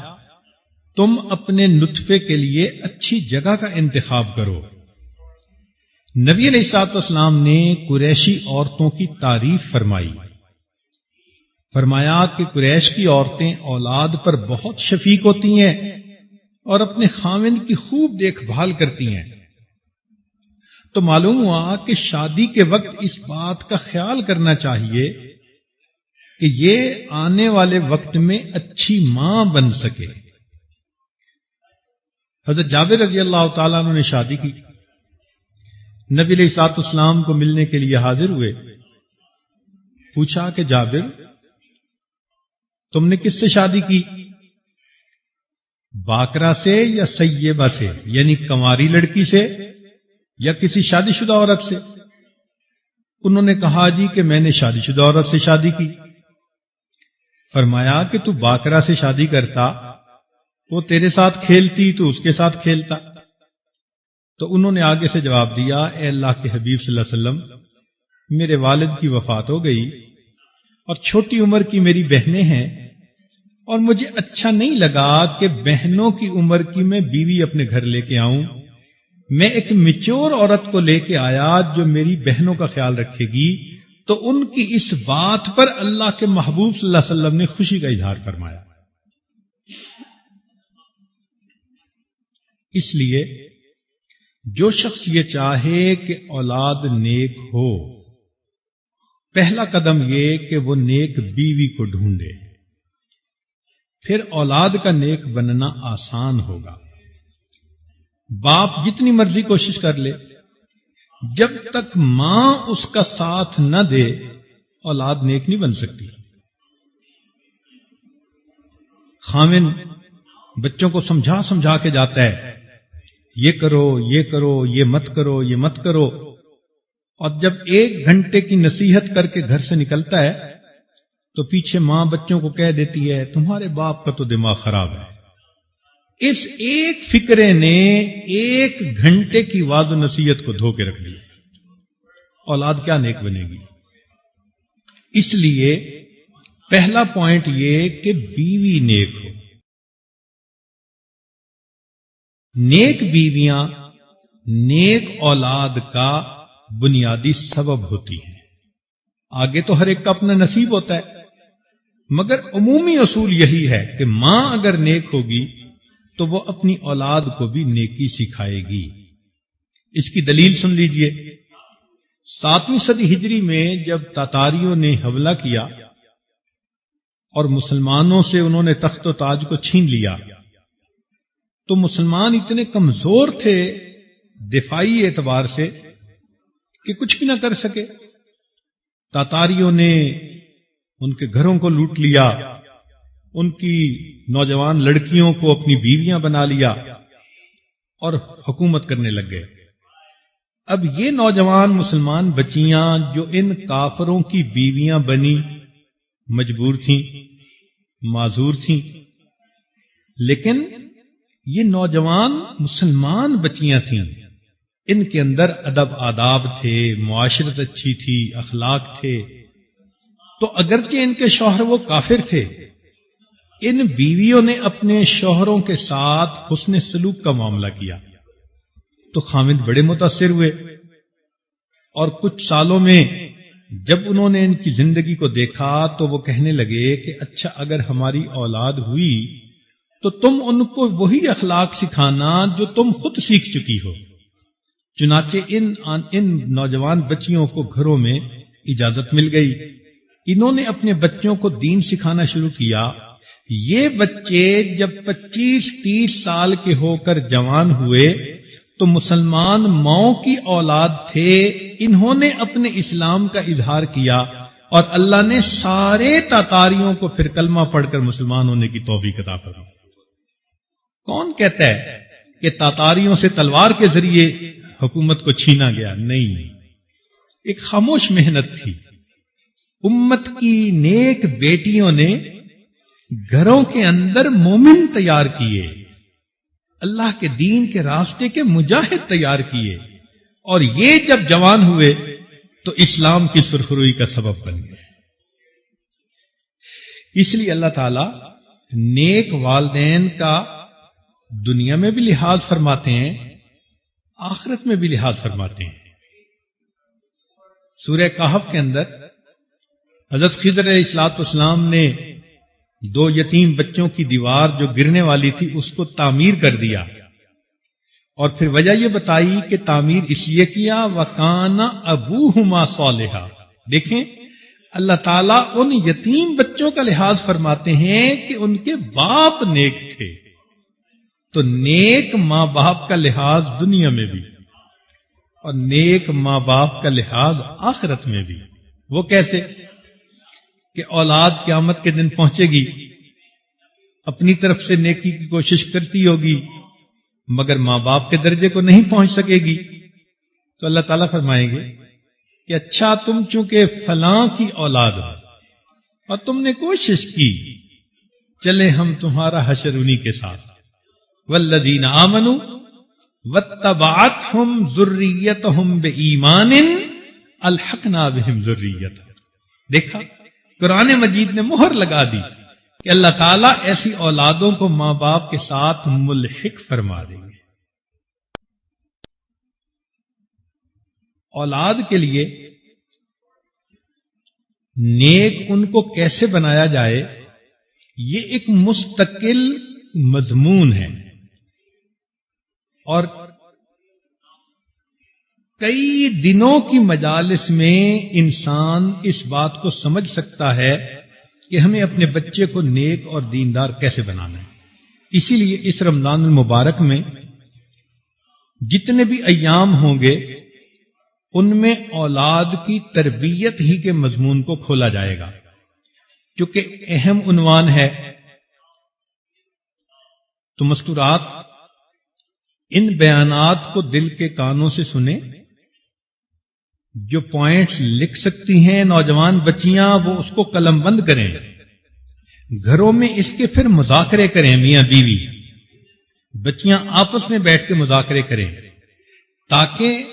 تم اپنے نطفے کے لیے اچھی جگہ کا انتخاب کرو. نبی علیہ الصلوۃ والسلام نے قریشی عورتوں کی تعریف فرمائی، فرمایا کہ قریش کی عورتیں اولاد پر بہت شفیق ہوتی ہیں اور اپنے خاوند کی خوب دیکھ بھال کرتی ہیں. تو معلوم ہوا کہ شادی کے وقت اس بات کا خیال کرنا چاہیے کہ یہ آنے والے وقت میں اچھی ماں بن سکے. حضرت جابر رضی اللہ تعالیٰ عنہ نے شادی کی، نبی علیہ الصلوۃ والسلام کو ملنے کے لیے حاضر ہوئے. پوچھا کہ جابر تم نے کس سے شادی کی؟ باکرا سے یا سیبہ سے، یعنی کنواری لڑکی سے یا کسی شادی شدہ عورت سے؟ انہوں نے کہا جی کہ میں نے شادی شدہ عورت سے شادی کی. فرمایا کہ تو باکرا سے شادی کرتا، وہ تیرے ساتھ کھیلتی تو اس کے ساتھ کھیلتا. تو انہوں نے آگے سے جواب دیا، اے اللہ کے حبیب صلی اللہ علیہ وسلم، میرے والد کی وفات ہو گئی اور چھوٹی عمر کی میری بہنیں ہیں، اور مجھے اچھا نہیں لگا کہ بہنوں کی عمر کی میں بیوی اپنے گھر لے کے آؤں. میں ایک میچور عورت کو لے کے آیا جو میری بہنوں کا خیال رکھے گی. تو ان کی اس بات پر اللہ کے محبوب صلی اللہ علیہ وسلم نے خوشی کا اظہار فرمایا. اس لیے جو شخص یہ چاہے کہ اولاد نیک ہو، پہلا قدم یہ کہ وہ نیک بیوی کو ڈھونڈے، پھر اولاد کا نیک بننا آسان ہوگا. باپ جتنی مرضی کوشش کر لے، جب تک ماں اس کا ساتھ نہ دے اولاد نیک نہیں بن سکتی. خاوند بچوں کو سمجھا سمجھا کے جاتا ہے، یہ کرو یہ کرو، یہ مت کرو یہ مت کرو، اور جب 1 گھنٹے کی نصیحت کر کے گھر سے نکلتا ہے تو پیچھے ماں بچوں کو کہہ دیتی ہے تمہارے باپ کا تو دماغ خراب ہے. اس ایک فکرے نے 1 گھنٹے کی وعظ و نصیحت کو دھو کے رکھ دیا. اولاد کیا نیک بنے گی؟ اس لیے پہلا پوائنٹ یہ کہ بیوی نیک ہو. نیک بیویاں نیک اولاد کا بنیادی سبب ہوتی ہیں. آگے تو ہر ایک کا اپنا نصیب ہوتا ہے، مگر عمومی اصول یہی ہے کہ ماں اگر نیک ہوگی تو وہ اپنی اولاد کو بھی نیکی سکھائے گی. اس کی دلیل سن لیجئے. 7ویں صدی ہجری میں جب تاتاریوں نے حملہ کیا اور مسلمانوں سے انہوں نے تخت و تاج کو چھین لیا، تو مسلمان اتنے کمزور تھے دفاعی اعتبار سے کہ کچھ بھی نہ کر سکے. تاتاریوں نے ان کے گھروں کو لوٹ لیا، ان کی نوجوان لڑکیوں کو اپنی بیویاں بنا لیا اور حکومت کرنے لگ گئے. اب یہ نوجوان مسلمان بچیاں جو ان کافروں کی بیویاں بنی مجبور تھیں، معذور تھیں، لیکن یہ نوجوان مسلمان بچیاں تھیں ان کے اندر ادب آداب تھے، معاشرت اچھی تھی، اخلاق تھے، تو اگرچہ ان کے شوہر وہ کافر تھے، ان بیویوں نے اپنے شوہروں کے ساتھ حسن سلوک کا معاملہ کیا تو خاوند بڑے متاثر ہوئے، اور کچھ سالوں میں جب انہوں نے ان کی زندگی کو دیکھا تو وہ کہنے لگے کہ اچھا اگر ہماری اولاد ہوئی تو تم ان کو وہی اخلاق سکھانا جو تم خود سیکھ چکی ہو۔ چنانچہ ان نوجوان بچیوں کو گھروں میں اجازت مل گئی، انہوں نے اپنے بچوں کو دین سکھانا شروع کیا۔ یہ بچے جب 25-30 سال کے ہو کر جوان ہوئے تو مسلمان ماؤں کی اولاد تھے، انہوں نے اپنے اسلام کا اظہار کیا اور اللہ نے سارے تاتاریوں کو پھر کلمہ پڑھ کر مسلمان ہونے کی توفیق عطا فرمائی۔ کون کہتا ہے کہ تاتاریوں سے تلوار کے ذریعے حکومت کو چھینا گیا؟ نہیں، ایک خاموش محنت تھی۔ امت کی نیک بیٹیوں نے گھروں کے اندر مومن تیار کیے، اللہ کے دین کے راستے کے مجاہد تیار کیے، اور یہ جب جوان ہوئے تو اسلام کی سرخروئی کا سبب بن گئے۔ اس لیے اللہ تعالی نیک والدین کا دنیا میں بھی لحاظ فرماتے ہیں، آخرت میں بھی لحاظ فرماتے ہیں۔ سورہ کہف کے اندر حضرت خضر علیہ الصلوۃ والسلام نے 2 یتیم بچوں کی دیوار جو گرنے والی تھی اس کو تعمیر کر دیا، اور پھر وجہ یہ بتائی کہ تعمیر اس لیے کیا وَكَانَ أَبُوهُمَا صَالِحًا۔ دیکھیں اللہ تعالیٰ ان یتیم بچوں کا لحاظ فرماتے ہیں کہ ان کے باپ نیک تھے، تو نیک ماں باپ کا لحاظ دنیا میں بھی اور نیک ماں باپ کا لحاظ آخرت میں بھی۔ وہ کیسے؟ کہ اولاد قیامت کے دن پہنچے گی، اپنی طرف سے نیکی کی کوشش کرتی ہوگی مگر ماں باپ کے درجے کو نہیں پہنچ سکے گی، تو اللہ تعالیٰ فرمائیں گے کہ اچھا تم چونکہ فلاں کی اولاد ہو اور تم نے کوشش کی، چلے ہم تمہارا حشر انہی کے ساتھ۔ والذین آمنوا واتبعتہم ذریتہم بایمان الحقنا بہم ذریتہم۔ دیکھا قرآن مجید نے مہر لگا دی کہ اللہ تعالیٰ ایسی اولادوں کو ماں باپ کے ساتھ ملحق فرما دیں گے۔ اولاد کے لیے نیک ان کو کیسے بنایا جائے یہ ایک مستقل مضمون ہے، اور کئی دنوں کی مجالس میں انسان اس بات کو سمجھ سکتا ہے کہ ہمیں اپنے بچے کو نیک اور دیندار کیسے بنانا ہے۔ اسی لیے اس رمضان المبارک میں جتنے بھی ایام ہوں گے ان میں اولاد کی تربیت ہی کے مضمون کو کھولا جائے گا، کیونکہ اہم عنوان ہے۔ تو مذکورات ان بیانات کو دل کے کانوں سے سنیں، جو پوائنٹس لکھ سکتی ہیں نوجوان بچیاں وہ اس کو قلم بند کریں، گھروں میں اس کے پھر مذاکرے کریں، میاں بیوی بچیاں آپس میں بیٹھ کے مذاکرے کریں، تاکہ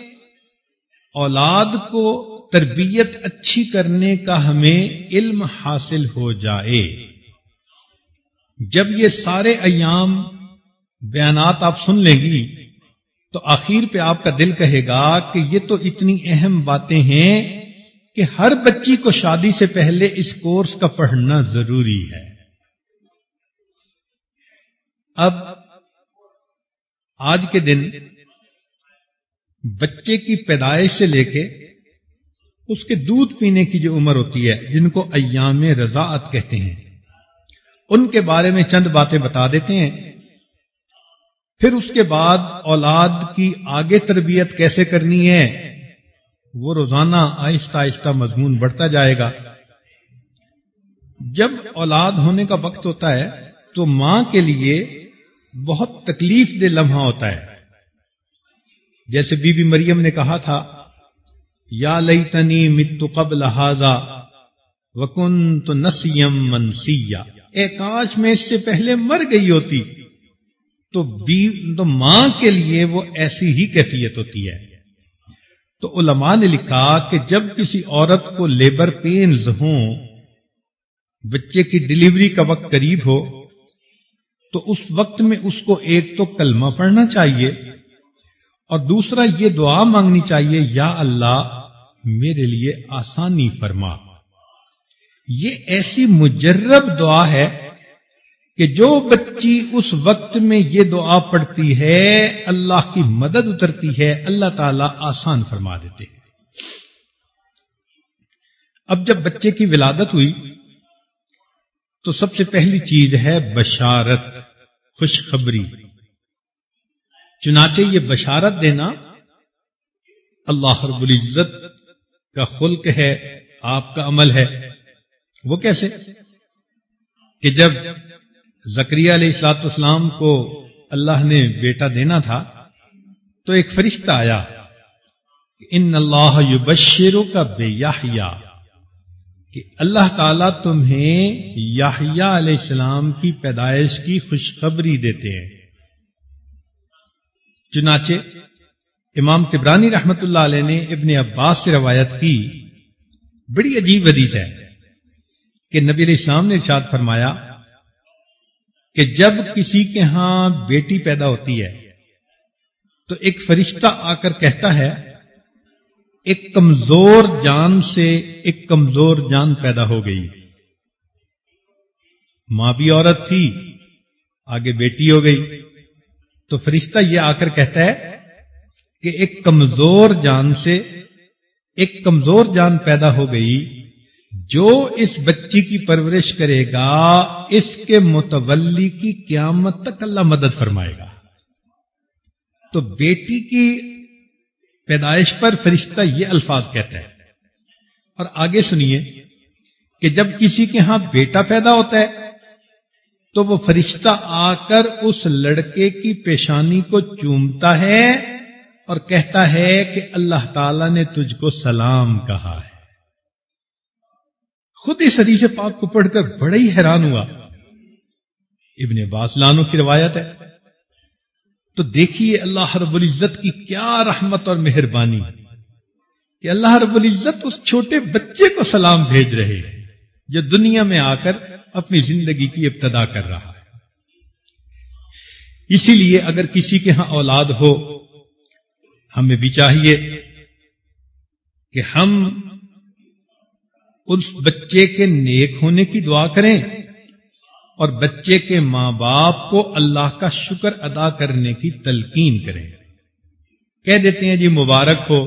اولاد کو تربیت اچھی کرنے کا ہمیں علم حاصل ہو جائے۔ جب یہ سارے ایام بیانات آپ سن لیں گی تو آخر پہ آپ کا دل کہے گا کہ یہ تو اتنی اہم باتیں ہیں کہ ہر بچی کو شادی سے پہلے اس کورس کا پڑھنا ضروری ہے۔ اب آج کے دن بچے کی پیدائش سے لے کے اس کے دودھ پینے کی جو عمر ہوتی ہے، جن کو ایام رضاعت کہتے ہیں، ان کے بارے میں چند باتیں بتا دیتے ہیں۔ پھر اس کے بعد اولاد کی آگے تربیت کیسے کرنی ہے وہ روزانہ آہستہ آہستہ مضمون بڑھتا جائے گا۔ جب اولاد ہونے کا وقت ہوتا ہے تو ماں کے لیے بہت تکلیف دہ لمحہ ہوتا ہے۔ جیسے بی بی مریم نے کہا تھا، یا لیتنی مت قبل ھذا وکنت نسیا منسیا، اے کاش میں اس سے پہلے مر گئی ہوتی تو ماں کے لیے وہ ایسی ہی کیفیت ہوتی ہے. تو علماء نے لکھا کہ جب کسی عورت کو لیبر پینز ہوں، بچے کی ڈلیوری کا وقت قریب ہو، تو اس وقت میں اس کو ایک تو کلمہ پڑھنا چاہیے اور دوسرا یہ دعا مانگنی چاہیے، یا اللہ میرے لیے آسانی فرما. یہ ایسی مجرب دعا ہے کہ جو بچی اس وقت میں یہ دعا پڑھتی ہے اللہ کی مدد اترتی ہے، اللہ تعالی آسان فرما دیتے ہیں. اب جب بچے کی ولادت ہوئی تو سب سے پہلی چیز ہے بشارت، خوشخبری. چنانچہ یہ بشارت دینا اللہ رب العزت کا خلق ہے، آپ کا عمل ہے. وہ کیسے؟ کہ جب زکریا علیہ الصلوۃ والسلام کو اللہ نے بیٹا دینا تھا تو ایک فرشتہ آیا کہ ان اللہ یبشرک بیحییٰ، کہ اللہ تعالیٰ تمہیں یحییٰ علیہ السلام کی پیدائش کی خوشخبری دیتے ہیں. چنانچہ امام طبرانی رحمت اللہ علیہ نے ابن عباس سے روایت کی، بڑی عجیب حدیث ہے کہ نبی علیہ السلام نے ارشاد فرمایا کہ جب کسی کے ہاں بیٹی پیدا ہوتی ہے تو ایک فرشتہ آ کر کہتا ہے ایک کمزور جان سے ایک کمزور جان پیدا ہو گئی. ماں بھی عورت تھی، آگے بیٹی ہو گئی، تو فرشتہ یہ آ کر کہتا ہے کہ ایک کمزور جان سے ایک کمزور جان پیدا ہو گئی، جو اس بچی کی پرورش کرے گا اس کے متولی کی قیامت تک اللہ مدد فرمائے گا. تو بیٹی کی پیدائش پر فرشتہ یہ الفاظ کہتا ہے. اور آگے سنیے کہ جب کسی کے ہاں بیٹا پیدا ہوتا ہے تو وہ فرشتہ آ کر اس لڑکے کی پیشانی کو چومتا ہے اور کہتا ہے کہ اللہ تعالی نے تجھ کو سلام کہا ہے. خود اس حدیث پاک کو پڑھ کر بڑا ہی حیران ہوا. ابن عباس لانو کی روایت ہے. تو دیکھیے اللہ رب العزت کی کیا رحمت اور مہربانی کہ اللہ رب العزت اس چھوٹے بچے کو سلام بھیج رہے ہیں جو دنیا میں آ کر اپنی زندگی کی ابتدا کر رہا ہے. اسی لیے اگر کسی کے ہاں اولاد ہو، ہمیں بھی چاہیے کہ ہم اس بچے کے نیک ہونے کی دعا کریں اور بچے کے ماں باپ کو اللہ کا شکر ادا کرنے کی تلقین کریں. کہہ دیتے ہیں جی مبارک ہو،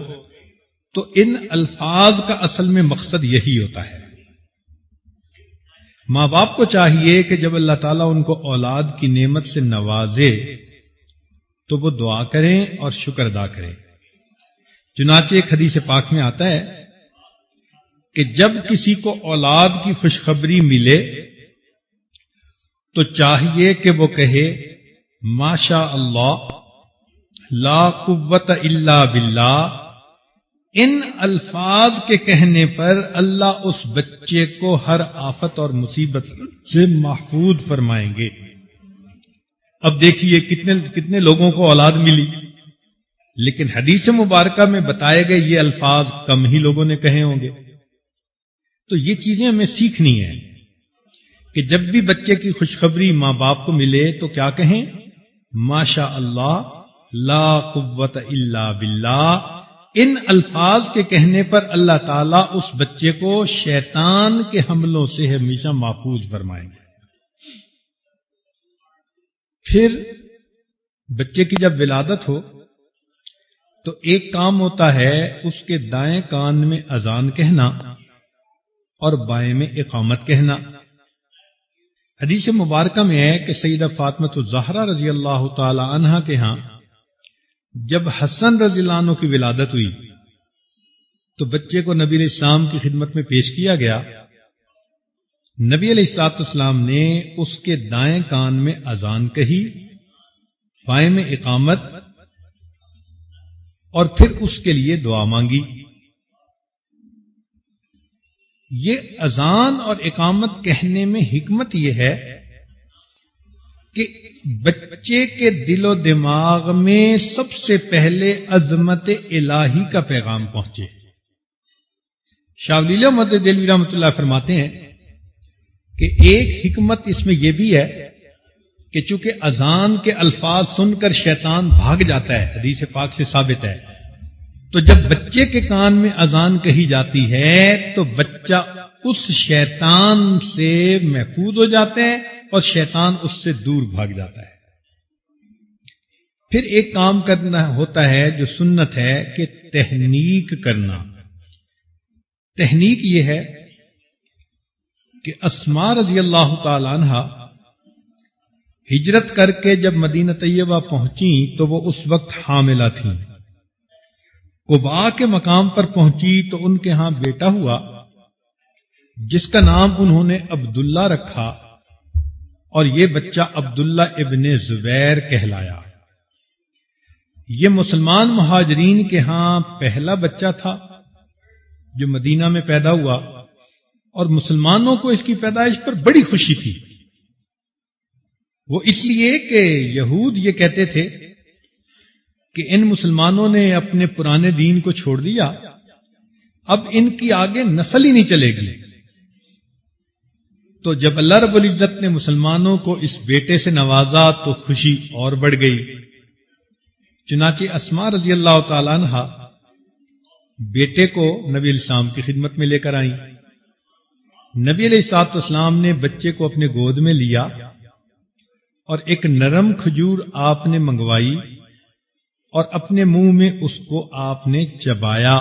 تو ان الفاظ کا اصل میں مقصد یہی ہوتا ہے. ماں باپ کو چاہیے کہ جب اللہ تعالیٰ ان کو اولاد کی نعمت سے نوازے تو وہ دعا کریں اور شکر ادا کریں. چنانچہ ایک حدیث پاک میں آتا ہے کہ جب کسی کو اولاد کی خوشخبری ملے تو چاہیے کہ وہ کہے ماشاء اللہ لا قوت الا باللہ. ان الفاظ کے کہنے پر اللہ اس بچے کو ہر آفت اور مصیبت سے محفوظ فرمائیں گے. اب دیکھیے کتنے لوگوں کو اولاد ملی، لیکن حدیث مبارکہ میں بتائے گئے یہ الفاظ کم ہی لوگوں نے کہے ہوں گے. تو یہ چیزیں ہمیں سیکھنی ہیں کہ جب بھی بچے کی خوشخبری ماں باپ کو ملے تو کیا کہیں؟ ماشاء اللہ لا قوت الا باللہ. ان الفاظ کے کہنے پر اللہ تعالیٰ اس بچے کو شیطان کے حملوں سے ہمیشہ محفوظ فرمائیں گے. پھر بچے کی جب ولادت ہو تو ایک کام ہوتا ہے اس کے دائیں کان میں اذان کہنا اور بائیں میں اقامت کہنا. حدیث مبارکہ میں ہے کہ سیدہ فاطمہ الزہرا رضی اللہ تعالی عنہا کے ہاں جب حسن رضی اللہ عنہ کی ولادت ہوئی تو بچے کو نبی علیہ السلام کی خدمت میں پیش کیا گیا. نبی علیہ السلام نے اس کے دائیں کان میں اذان کہی، بائیں میں اقامت، اور پھر اس کے لیے دعا مانگی. یہ اذان اور اقامت کہنے میں حکمت یہ ہے کہ بچے کے دل و دماغ میں سب سے پہلے عظمت الہی کا پیغام پہنچے. شاہ ولی اللہ محمد دہلوی رحمۃ اللہ فرماتے ہیں کہ ایک حکمت اس میں یہ بھی ہے کہ چونکہ اذان کے الفاظ سن کر شیطان بھاگ جاتا ہے، حدیث پاک سے ثابت ہے، تو جب بچے کے کان میں اذان کہی جاتی ہے تو بچہ اس شیطان سے محفوظ ہو جاتے ہیں اور شیطان اس سے دور بھاگ جاتا ہے. پھر ایک کام کرنا ہوتا ہے جو سنت ہے کہ تحنیک کرنا. تحنیک یہ ہے کہ اسماء رضی اللہ تعالی عنہا ہجرت کر کے جب مدینہ طیبہ پہنچیں تو وہ اس وقت حاملہ تھیں. قباء کے مقام پر پہنچی تو ان کے ہاں بیٹا ہوا جس کا نام انہوں نے عبداللہ رکھا، اور یہ بچہ عبداللہ ابن زبیر کہلایا. یہ مسلمان مہاجرین کے ہاں پہلا بچہ تھا جو مدینہ میں پیدا ہوا، اور مسلمانوں کو اس کی پیدائش پر بڑی خوشی تھی. وہ اس لیے کہ یہود یہ کہتے تھے کہ ان مسلمانوں نے اپنے پرانے دین کو چھوڑ دیا، اب ان کی آگے نسل ہی نہیں چلے گی. تو جب اللہ رب العزت نے مسلمانوں کو اس بیٹے سے نوازا تو خوشی اور بڑھ گئی. چنانچہ اسماء رضی اللہ تعالی عنہا بیٹے کو نبی علیہ السلام کی خدمت میں لے کر آئیں. نبی علیہ الصلوۃ والسلام نے بچے کو اپنے گود میں لیا اور ایک نرم کھجور آپ نے منگوائی اور اپنے منہ میں اس کو آپ نے چبایا.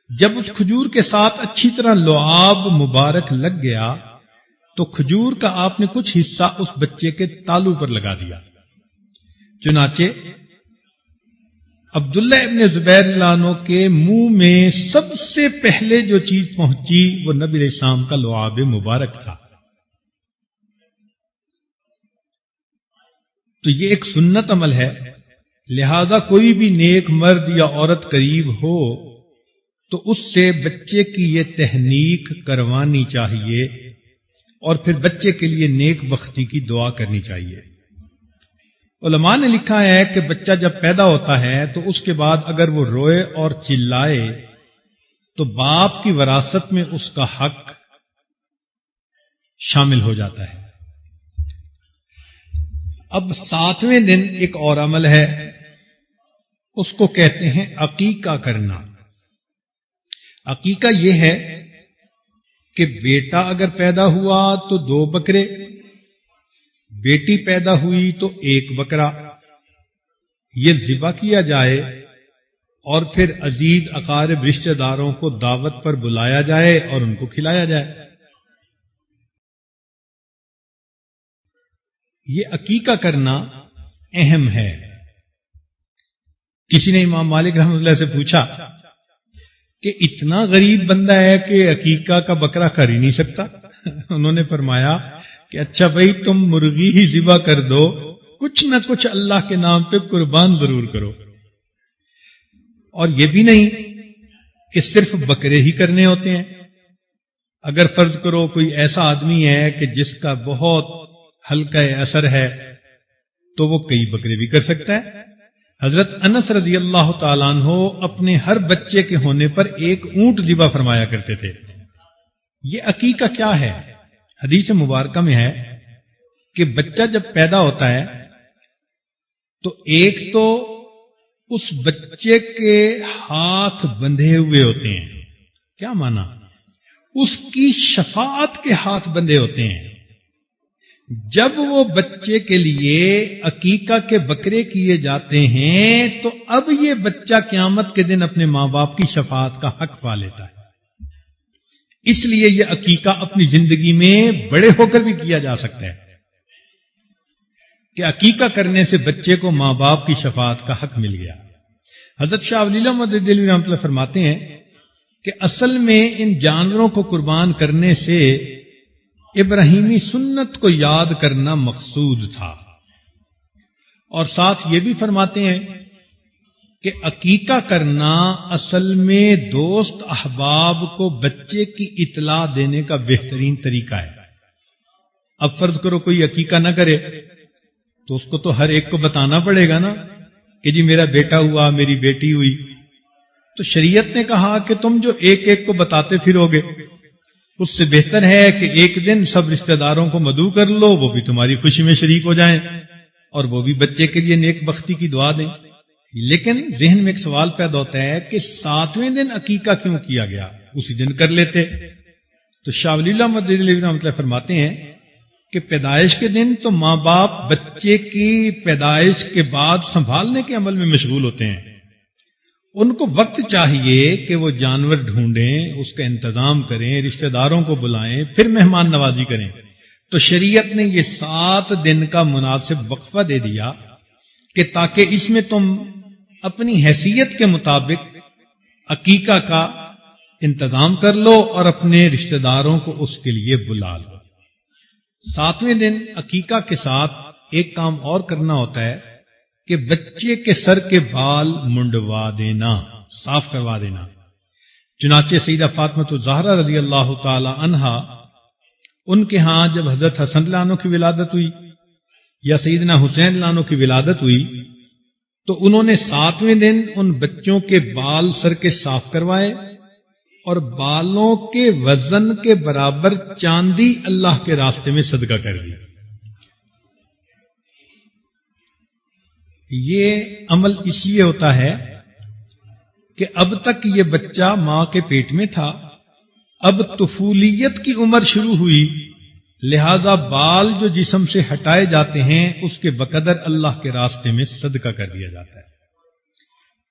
جب اس کھجور کے ساتھ اچھی طرح لعاب مبارک لگ گیا تو کھجور کا آپ نے کچھ حصہ اس بچے کے تالو پر لگا دیا. چنانچہ عبداللہ ابن زبیر رضی اللہ عنہ کے منہ میں سب سے پہلے جو چیز پہنچی وہ نبی علیہ السلام کا لعاب مبارک تھا. تو یہ ایک سنت عمل ہے، لہذا کوئی بھی نیک مرد یا عورت قریب ہو تو اس سے بچے کی یہ تحنیک کروانی چاہیے اور پھر بچے کے لیے نیک بختی کی دعا کرنی چاہیے. علماء نے لکھا ہے کہ بچہ جب پیدا ہوتا ہے تو اس کے بعد اگر وہ روئے اور چلائے تو باپ کی وراثت میں اس کا حق شامل ہو جاتا ہے. اب 7ویں دن ایک اور عمل ہے، اس کو کہتے ہیں عقیقہ کرنا. عقیقہ یہ ہے کہ بیٹا اگر پیدا ہوا تو 2 بکرے، بیٹی پیدا ہوئی تو 1 بکرا، یہ ذبح کیا جائے اور پھر عزیز اقارب رشتہ داروں کو دعوت پر بلایا جائے اور ان کو کھلایا جائے. یہ عقیقہ کرنا اہم ہے. کسی نے امام مالک رحمۃ اللہ سے پوچھا کہ اتنا غریب بندہ ہے کہ عقیقہ کا بکرا کر ہی نہیں سکتا. انہوں نے فرمایا کہ اچھا بھائی تم مرغی ہی ذبح کر دو، کچھ نہ کچھ اللہ کے نام پہ قربان ضرور کرو. اور یہ بھی نہیں کہ صرف بکرے ہی کرنے ہوتے ہیں. اگر فرض کرو کوئی ایسا آدمی ہے کہ جس کا بہت ہلکا اثر ہے تو وہ کئی بکرے بھی کر سکتا ہے. حضرت انس رضی اللہ تعالیٰ عنہ اپنے ہر بچے کے ہونے پر 1 اونٹ ذبح فرمایا کرتے تھے. یہ عقیقہ کیا ہے؟ حدیث مبارکہ میں ہے کہ بچہ جب پیدا ہوتا ہے تو ایک تو اس بچے کے ہاتھ بندھے ہوئے ہوتے ہیں. کیا مانا؟ اس کی شفاعت کے ہاتھ بندھے ہوتے ہیں. جب وہ بچے کے لیے عقیقہ کے بکرے کیے جاتے ہیں تو اب یہ بچہ قیامت کے دن اپنے ماں باپ کی شفاعت کا حق پا لیتا ہے. اس لیے یہ عقیقہ اپنی زندگی میں بڑے ہو کر بھی کیا جا سکتا ہے کہ عقیقہ کرنے سے بچے کو ماں باپ کی شفاعت کا حق مل گیا. حضرت شاہ ولی اللہ محمد دہلوی رحمۃ اللہ فرماتے ہیں کہ اصل میں ان جانوروں کو قربان کرنے سے ابراہیمی سنت کو یاد کرنا مقصود تھا. اور ساتھ یہ بھی فرماتے ہیں کہ عقیقہ کرنا اصل میں دوست احباب کو بچے کی اطلاع دینے کا بہترین طریقہ ہے. اب فرض کرو کوئی عقیقہ نہ کرے تو اس کو تو ہر ایک کو بتانا پڑے گا نا کہ جی میرا بیٹا ہوا، میری بیٹی ہوئی. تو شریعت نے کہا کہ تم جو ایک ایک کو بتاتے پھرو گے، اس سے بہتر ہے کہ ایک دن سب رشتہ داروں کو مدعو کر لو، وہ بھی تمہاری خوشی میں شریک ہو جائیں اور وہ بھی بچے کے لیے نیک بختی کی دعا دیں. لیکن ذہن میں ایک سوال پیدا ہوتا ہے کہ 7ویں دن عقیقہ کیوں کیا گیا؟ اسی دن کر لیتے. تو شاہ ولی اللہ مدد رحمۃ اللہ فرماتے ہیں کہ پیدائش کے دن تو ماں باپ بچے کی پیدائش کے بعد سنبھالنے کے عمل میں مشغول ہوتے ہیں. ان کو وقت چاہیے کہ وہ جانور ڈھونڈیں، اس کا انتظام کریں، رشتہ داروں کو بلائیں، پھر مہمان نوازی کریں. تو شریعت نے یہ 7 دن کا مناسب وقفہ دے دیا کہ تاکہ اس میں تم اپنی حیثیت کے مطابق عقیقہ کا انتظام کر لو اور اپنے رشتہ داروں کو اس کے لیے بلا لو. 7ویں دن عقیقہ کے ساتھ ایک کام اور کرنا ہوتا ہے کہ بچے کے سر کے بال منڈوا دینا، صاف کروا دینا. چنانچہ سیدہ فاطمہ الزہرا رضی اللہ تعالی عنہا، ان کے ہاں جب حضرت حسن رضی اللہ عنہ کی ولادت ہوئی یا سیدنا حسین رضی اللہ عنہ کی ولادت ہوئی تو انہوں نے 7ویں دن ان بچوں کے بال سر کے صاف کروائے اور بالوں کے وزن کے برابر چاندی اللہ کے راستے میں صدقہ کر دی. یہ عمل اس لیے ہوتا ہے کہ اب تک یہ بچہ ماں کے پیٹ میں تھا، اب طفولیت کی عمر شروع ہوئی، لہذا بال جو جسم سے ہٹائے جاتے ہیں اس کے بقدر اللہ کے راستے میں صدقہ کر دیا جاتا ہے.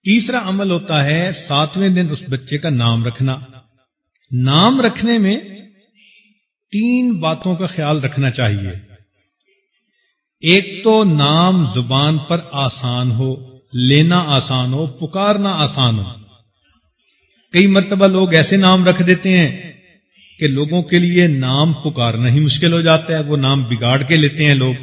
تیسرا عمل ہوتا ہے 7ویں دن اس بچے کا نام رکھنا. نام رکھنے میں 3 باتوں کا خیال رکھنا چاہیے. ایک تو نام زبان پر آسان ہو، لینا آسان ہو، پکارنا آسان ہو. کئی مرتبہ لوگ ایسے نام رکھ دیتے ہیں کہ لوگوں کے لیے نام پکارنا ہی مشکل ہو جاتا ہے، وہ نام بگاڑ کے لیتے ہیں لوگ.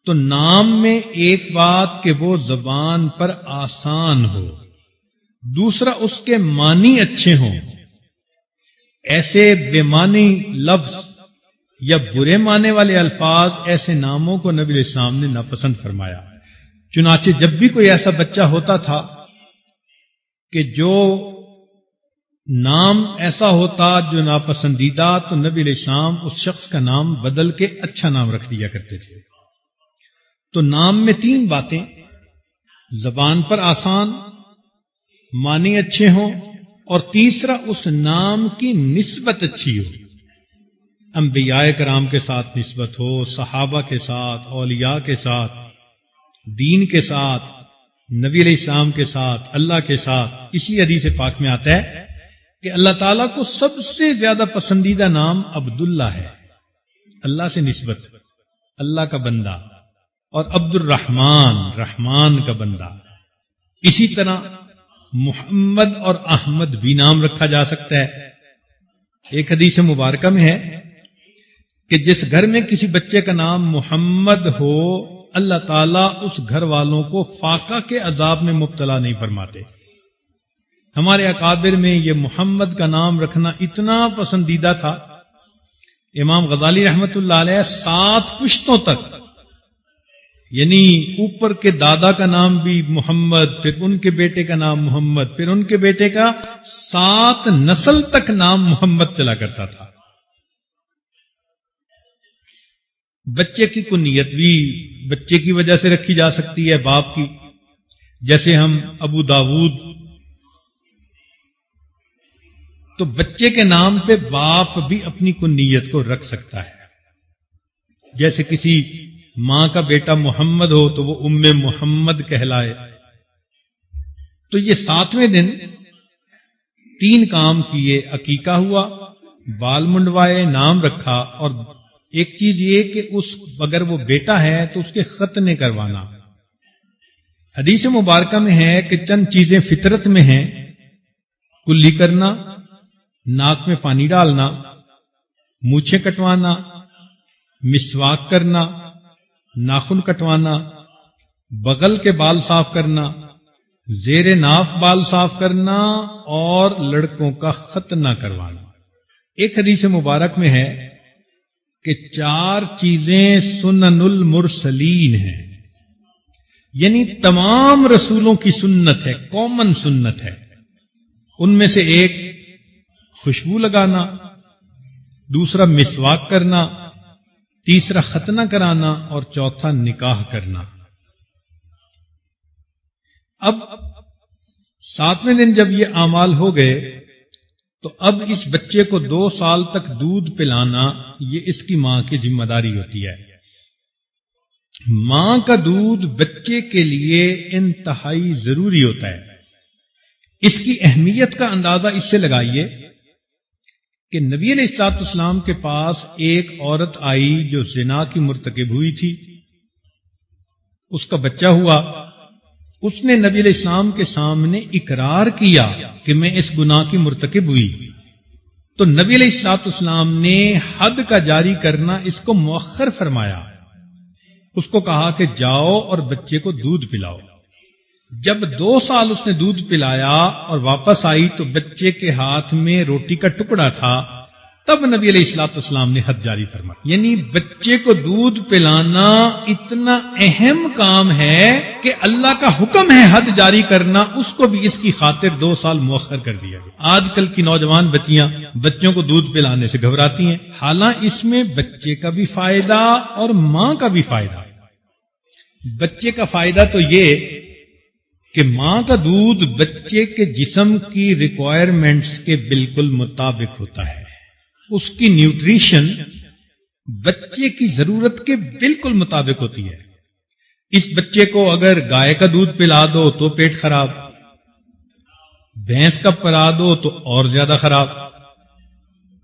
تو نام میں ایک بات کہ وہ زبان پر آسان ہو، دوسرا اس کے معنی اچھے ہوں. ایسے بے معنی لفظ یا برے معنی والے الفاظ، ایسے ناموں کو نبی علیہ السلام نے ناپسند فرمایا. چنانچہ جب بھی کوئی ایسا بچہ ہوتا تھا کہ جو نام ایسا ہوتا جو ناپسندیدہ، تو نبی علیہ السلام اس شخص کا نام بدل کے اچھا نام رکھ دیا کرتے تھے. تو نام میں 3 باتیں، زبان پر آسان، معنی اچھے ہوں، اور تیسرا اس نام کی نسبت اچھی ہو. انبیاء کرام کے ساتھ نسبت ہو، صحابہ کے ساتھ، اولیاء کے ساتھ، دین کے ساتھ، نبی علیہ السلام کے ساتھ، اللہ کے ساتھ. اسی حدیث پاک میں آتا ہے کہ اللہ تعالیٰ کو سب سے زیادہ پسندیدہ نام عبداللہ ہے، اللہ سے نسبت، اللہ کا بندہ، اور عبد الرحمن، رحمان کا بندہ. اسی طرح محمد اور احمد بھی نام رکھا جا سکتا ہے. ایک حدیث مبارکہ میں ہے کہ جس گھر میں کسی بچے کا نام محمد ہو، اللہ تعالیٰ اس گھر والوں کو فاقہ کے عذاب میں مبتلا نہیں فرماتے. ہمارے اکابر میں یہ محمد کا نام رکھنا اتنا پسندیدہ تھا، امام غزالی رحمت اللہ علیہ 7 پشتوں تک، یعنی اوپر کے دادا کا نام بھی محمد، پھر ان کے بیٹے کا نام محمد، پھر ان کے بیٹے کا 7 نسل تک نام محمد چلا کرتا تھا. بچے کی کنیت بھی بچے کی وجہ سے رکھی جا سکتی ہے، باپ کی. جیسے ہم ابو داود، تو بچے کے نام پہ باپ بھی اپنی کنیت کو رکھ سکتا ہے. جیسے کسی ماں کا بیٹا محمد ہو تو وہ ام محمد کہلائے. تو یہ 7ویں دن 3 کام کیے، عقیقہ ہوا، بال منڈوائے، نام رکھا، اور ایک چیز یہ کہ اگر وہ بیٹا ہے تو اس کے ختنے کروانا. حدیث مبارکہ میں ہے کہ چند چیزیں فطرت میں ہیں: کلی کرنا، ناک میں پانی ڈالنا، مونچھیں کٹوانا، مسواک کرنا، ناخن کٹوانا، بغل کے بال صاف کرنا، زیر ناف بال صاف کرنا، اور لڑکوں کا ختنہ کروانا. ایک حدیث مبارک میں ہے کہ 4 چیزیں سنن المرسلین ہیں، یعنی تمام رسولوں کی سنت ہے، کامن سنت ہے۔ ان میں سے ایک خوشبو لگانا، دوسرا مسواک کرنا، تیسرا ختنہ کرانا اور چوتھا نکاح کرنا۔ اب 7ویں دن جب یہ اعمال ہو گئے تو اب اس بچے کو 2 سال تک دودھ پلانا یہ اس کی ماں کی ذمہ داری ہوتی ہے۔ ماں کا دودھ بچے کے لیے انتہائی ضروری ہوتا ہے۔ اس کی اہمیت کا اندازہ اس سے لگائیے کہ نبی علیہ الصلوۃ والسلام کے پاس ایک عورت آئی جو زنا کی مرتکب ہوئی تھی، اس کا بچہ ہوا، اس نے نبی علیہ السلام کے سامنے اقرار کیا کہ میں اس گناہ کی مرتکب ہوئی، تو نبی علیہ الصلوۃ والسلام نے حد کا جاری کرنا اس کو مؤخر فرمایا، اس کو کہا کہ جاؤ اور بچے کو دودھ پلاؤ۔ جب 2 سال اس نے دودھ پلایا اور واپس آئی تو بچے کے ہاتھ میں روٹی کا ٹکڑا تھا، تب نبی علیہ الصلوۃ والسلام نے حد جاری فرمایا۔ یعنی بچے کو دودھ پلانا اتنا اہم کام ہے کہ اللہ کا حکم ہے حد جاری کرنا، اس کو بھی اس کی خاطر 2 سال مؤخر کر دیا گیا۔ آج کل کی نوجوان بچیاں بچوں کو دودھ پلانے سے گھبراتی ہیں، حالانکہ اس میں بچے کا بھی فائدہ اور ماں کا بھی فائدہ۔ بچے کا فائدہ تو یہ کہ ماں کا دودھ بچے کے جسم کی ریکوائرمنٹس کے بالکل مطابق ہوتا ہے، اس کی نیوٹریشن بچے کی ضرورت کے بالکل مطابق ہوتی ہے۔ اس بچے کو اگر گائے کا دودھ پلا دو تو پیٹ خراب، بھینس کا پلا دو تو اور زیادہ خراب،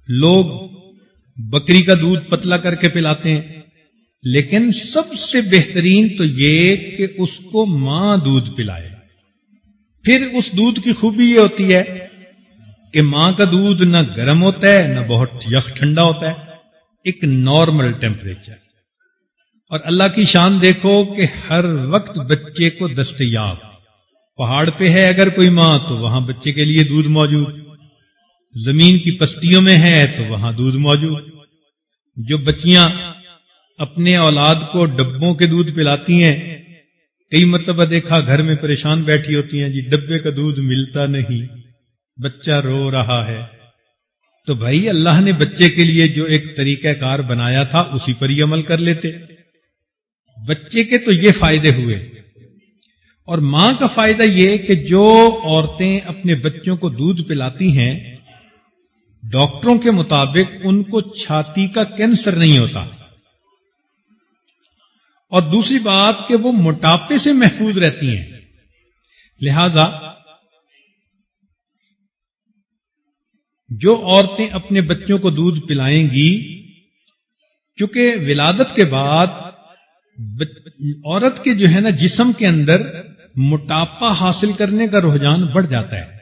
لوگ بکری کا دودھ پتلا کر کے پلاتے ہیں، لیکن سب سے بہترین تو یہ کہ اس کو ماں دودھ پلائے۔ پھر اس دودھ کی خوبی یہ ہوتی ہے کہ ماں کا دودھ نہ گرم ہوتا ہے نہ بہت یخ ٹھنڈا ہوتا ہے، ایک نارمل ٹیمپریچر، اور اللہ کی شان دیکھو کہ ہر وقت بچے کو دستیاب۔ پہاڑ پہ ہے اگر کوئی ماں تو وہاں بچے کے لیے دودھ موجود، زمین کی پستیوں میں ہے تو وہاں دودھ موجود۔ جو بچیاں اپنے اولاد کو ڈبوں کے دودھ پلاتی ہیں، کئی مرتبہ دیکھا گھر میں پریشان بیٹھی ہوتی ہیں، جی ڈبے کا دودھ ملتا نہیں، بچہ رو رہا ہے، تو بھائی اللہ نے بچے کے لیے جو ایک طریقہ کار بنایا تھا اسی پر ہی عمل کر لیتے۔ بچے کے تو یہ فائدے ہوئے، اور ماں کا فائدہ یہ کہ جو عورتیں اپنے بچوں کو دودھ پلاتی ہیں ڈاکٹروں کے مطابق ان کو چھاتی کا کینسر نہیں ہوتا، اور دوسری بات کہ وہ موٹاپے سے محفوظ رہتی ہیں۔ لہذا جو عورتیں اپنے بچوں کو دودھ پلائیں گی، کیونکہ ولادت کے بعد عورت کے جو ہے نا جسم کے اندر موٹاپا حاصل کرنے کا رجحان بڑھ جاتا ہے،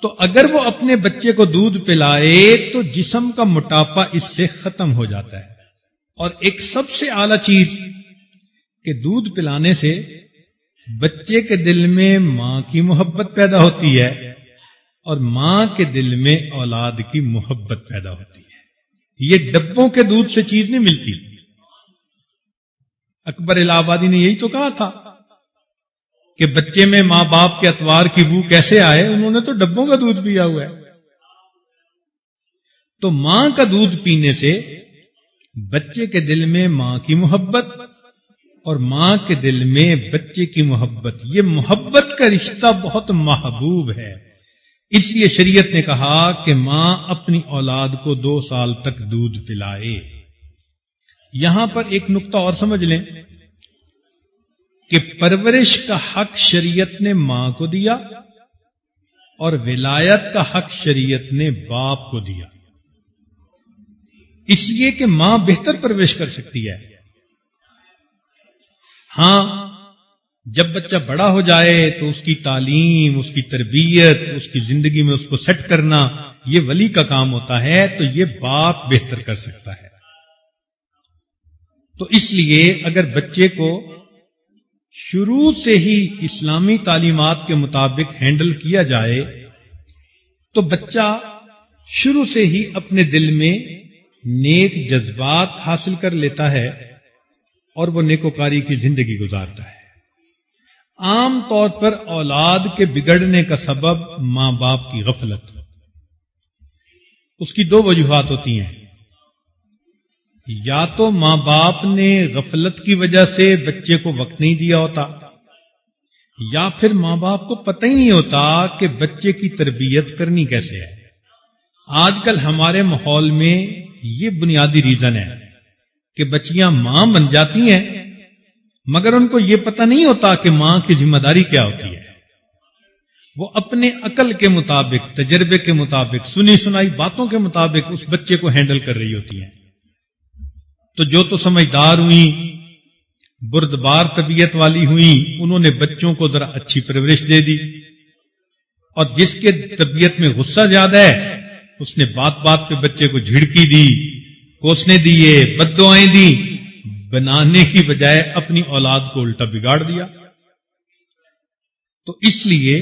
تو اگر وہ اپنے بچے کو دودھ پلائے تو جسم کا موٹاپا اس سے ختم ہو جاتا ہے۔ اور ایک سب سے اعلیٰ چیز کہ دودھ پلانے سے بچے کے دل میں ماں کی محبت پیدا ہوتی ہے اور ماں کے دل میں اولاد کی محبت پیدا ہوتی ہے۔ یہ ڈبوں کے دودھ سے چیز نہیں ملتی۔ اکبر الہ آبادی نے یہی تو کہا تھا کہ بچے میں ماں باپ کے اتوار کی بو کیسے آئے، انہوں نے تو ڈبوں کا دودھ پیا ہوا ہے۔ تو ماں کا دودھ پینے سے بچے کے دل میں ماں کی محبت اور ماں کے دل میں بچے کی محبت، یہ محبت کا رشتہ بہت محبوب ہے۔ اس لیے شریعت نے کہا کہ ماں اپنی اولاد کو 2 سال تک دودھ پلائے۔ یہاں پر ایک نقطہ اور سمجھ لیں کہ پرورش کا حق شریعت نے ماں کو دیا اور ولایت کا حق شریعت نے باپ کو دیا، اس لیے کہ ماں بہتر پرورش کر سکتی ہے۔ ہاں جب بچہ بڑا ہو جائے تو اس کی تعلیم، اس کی تربیت، اس کی زندگی میں اس کو سیٹ کرنا یہ ولی کا کام ہوتا ہے، تو یہ باپ بہتر کر سکتا ہے۔ تو اس لیے اگر بچے کو شروع سے ہی اسلامی تعلیمات کے مطابق ہینڈل کیا جائے تو بچہ شروع سے ہی اپنے دل میں نیک جذبات حاصل کر لیتا ہے اور وہ نیکوکاری کی زندگی گزارتا ہے۔ عام طور پر اولاد کے بگڑنے کا سبب ماں باپ کی غفلت، اس کی دو وجوہات ہوتی ہیں۔ یا تو ماں باپ نے غفلت کی وجہ سے بچے کو وقت نہیں دیا ہوتا، یا پھر ماں باپ کو پتہ ہی نہیں ہوتا کہ بچے کی تربیت کرنی کیسے ہے۔ آج کل ہمارے ماحول میں یہ بنیادی ریزن ہے کہ بچیاں ماں بن جاتی ہیں مگر ان کو یہ پتہ نہیں ہوتا کہ ماں کی ذمہ داری کیا ہوتی ہے۔ وہ اپنے عقل کے مطابق، تجربے کے مطابق، سنی سنائی باتوں کے مطابق اس بچے کو ہینڈل کر رہی ہوتی ہیں۔ تو جو تو سمجھدار ہوئیں، بردبار طبیعت والی ہوئیں، انہوں نے بچوں کو ذرا اچھی پرورش دے دی، اور جس کے طبیعت میں غصہ زیادہ ہے اس نے بات بات پہ بچے کو جھڑکی دی، کوسنے دیے، بددعائیں دی، بنانے کی بجائے اپنی اولاد کو الٹا بگاڑ دیا۔ تو اس لیے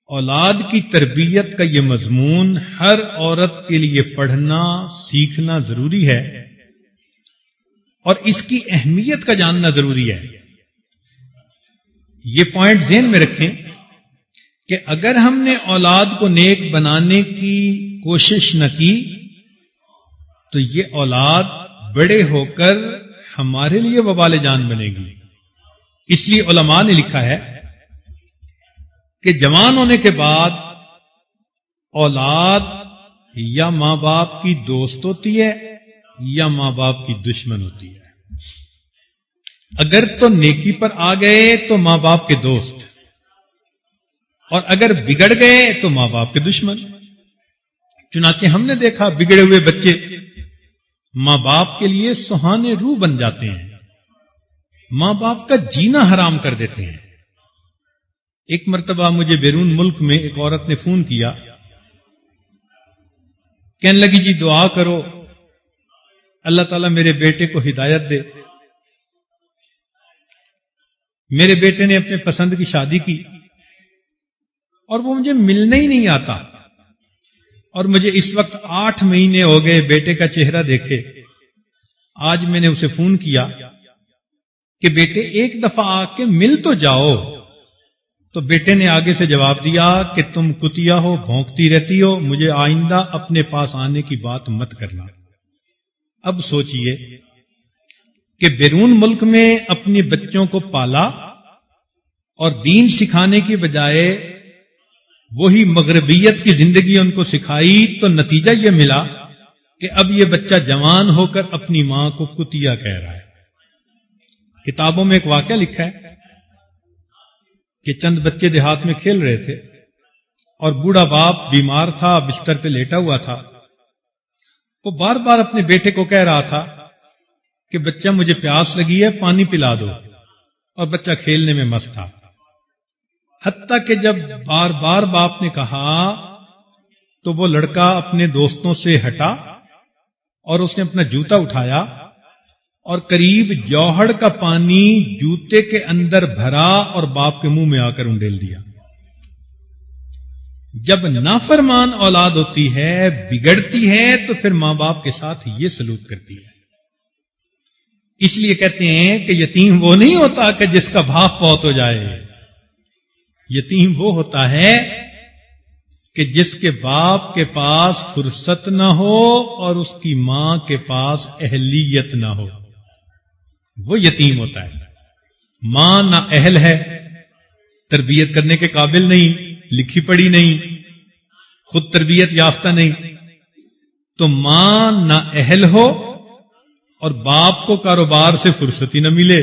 اولاد کی تربیت کا یہ مضمون ہر عورت کے لیے پڑھنا، سیکھنا ضروری ہے، اور اس کی اہمیت کا جاننا ضروری ہے۔ یہ پوائنٹ ذہن میں رکھیں کہ اگر ہم نے اولاد کو نیک بنانے کی کوشش نہ کی تو یہ اولاد بڑے ہو کر ہمارے لیے وبال جان بنے گی۔ اس لیے علماء نے لکھا ہے کہ جوان ہونے کے بعد اولاد یا ماں باپ کی دوست ہوتی ہے یا ماں باپ کی دشمن ہوتی ہے۔ اگر تو نیکی پر آ گئے تو ماں باپ کے دوست، اور اگر بگڑ گئے تو ماں باپ کے دشمن۔ چنانچہ ہم نے دیکھا بگڑے ہوئے بچے ماں باپ کے لیے سہانے روح بن جاتے ہیں، ماں باپ کا جینا حرام کر دیتے ہیں۔ ایک مرتبہ مجھے بیرون ملک میں ایک عورت نے فون کیا، کہنے لگی جی دعا کرو اللہ تعالیٰ میرے بیٹے کو ہدایت دے۔ میرے بیٹے نے اپنے پسند کی شادی کی اور وہ مجھے ملنے ہی نہیں آتا، اور مجھے اس وقت 8 مہینے ہو گئے بیٹے کا چہرہ دیکھے۔ آج میں نے اسے فون کیا کہ بیٹے ایک دفعہ آ کے مل تو جاؤ، تو بیٹے نے آگے سے جواب دیا کہ تم کتیا ہو، بھونکتی رہتی ہو، مجھے آئندہ اپنے پاس آنے کی بات مت کرنا۔ اب سوچئے کہ بیرون ملک میں اپنے بچوں کو پالا اور دین سکھانے کی بجائے وہی مغربیت کی زندگی ان کو سکھائی، تو نتیجہ یہ ملا کہ اب یہ بچہ جوان ہو کر اپنی ماں کو کتیا کہہ رہا ہے۔ کتابوں میں ایک واقعہ لکھا ہے کہ چند بچے دیہات میں کھیل رہے تھے اور بوڑھا باپ بیمار تھا، بستر پہ لیٹا ہوا تھا۔ وہ بار بار اپنے بیٹے کو کہہ رہا تھا کہ بچہ مجھے پیاس لگی ہے، پانی پلا دو، اور بچہ کھیلنے میں مست تھا۔ حتیٰ کہ جب بار بار باپ نے کہا تو وہ لڑکا اپنے دوستوں سے ہٹا اور اس نے اپنا جوتا اٹھایا اور قریب جوہڑ کا پانی جوتے کے اندر بھرا اور باپ کے منہ میں آ کر انڈیل دیا۔ جب نافرمان اولاد ہوتی ہے، بگڑتی ہے، تو پھر ماں باپ کے ساتھ یہ سلوک کرتی ہے۔ اس لیے کہتے ہیں کہ یتیم وہ نہیں ہوتا کہ جس کا باپ فوت ہو جائے، یتیم وہ ہوتا ہے کہ جس کے باپ کے پاس فرصت نہ ہو اور اس کی ماں کے پاس اہلیت نہ ہو، وہ یتیم ہوتا ہے۔ ماں نہ اہل ہے، تربیت کرنے کے قابل نہیں، لکھی پڑھی نہیں، خود تربیت یافتہ نہیں، تو ماں نہ اہل ہو اور باپ کو کاروبار سے فرصت ہی نہ ملے،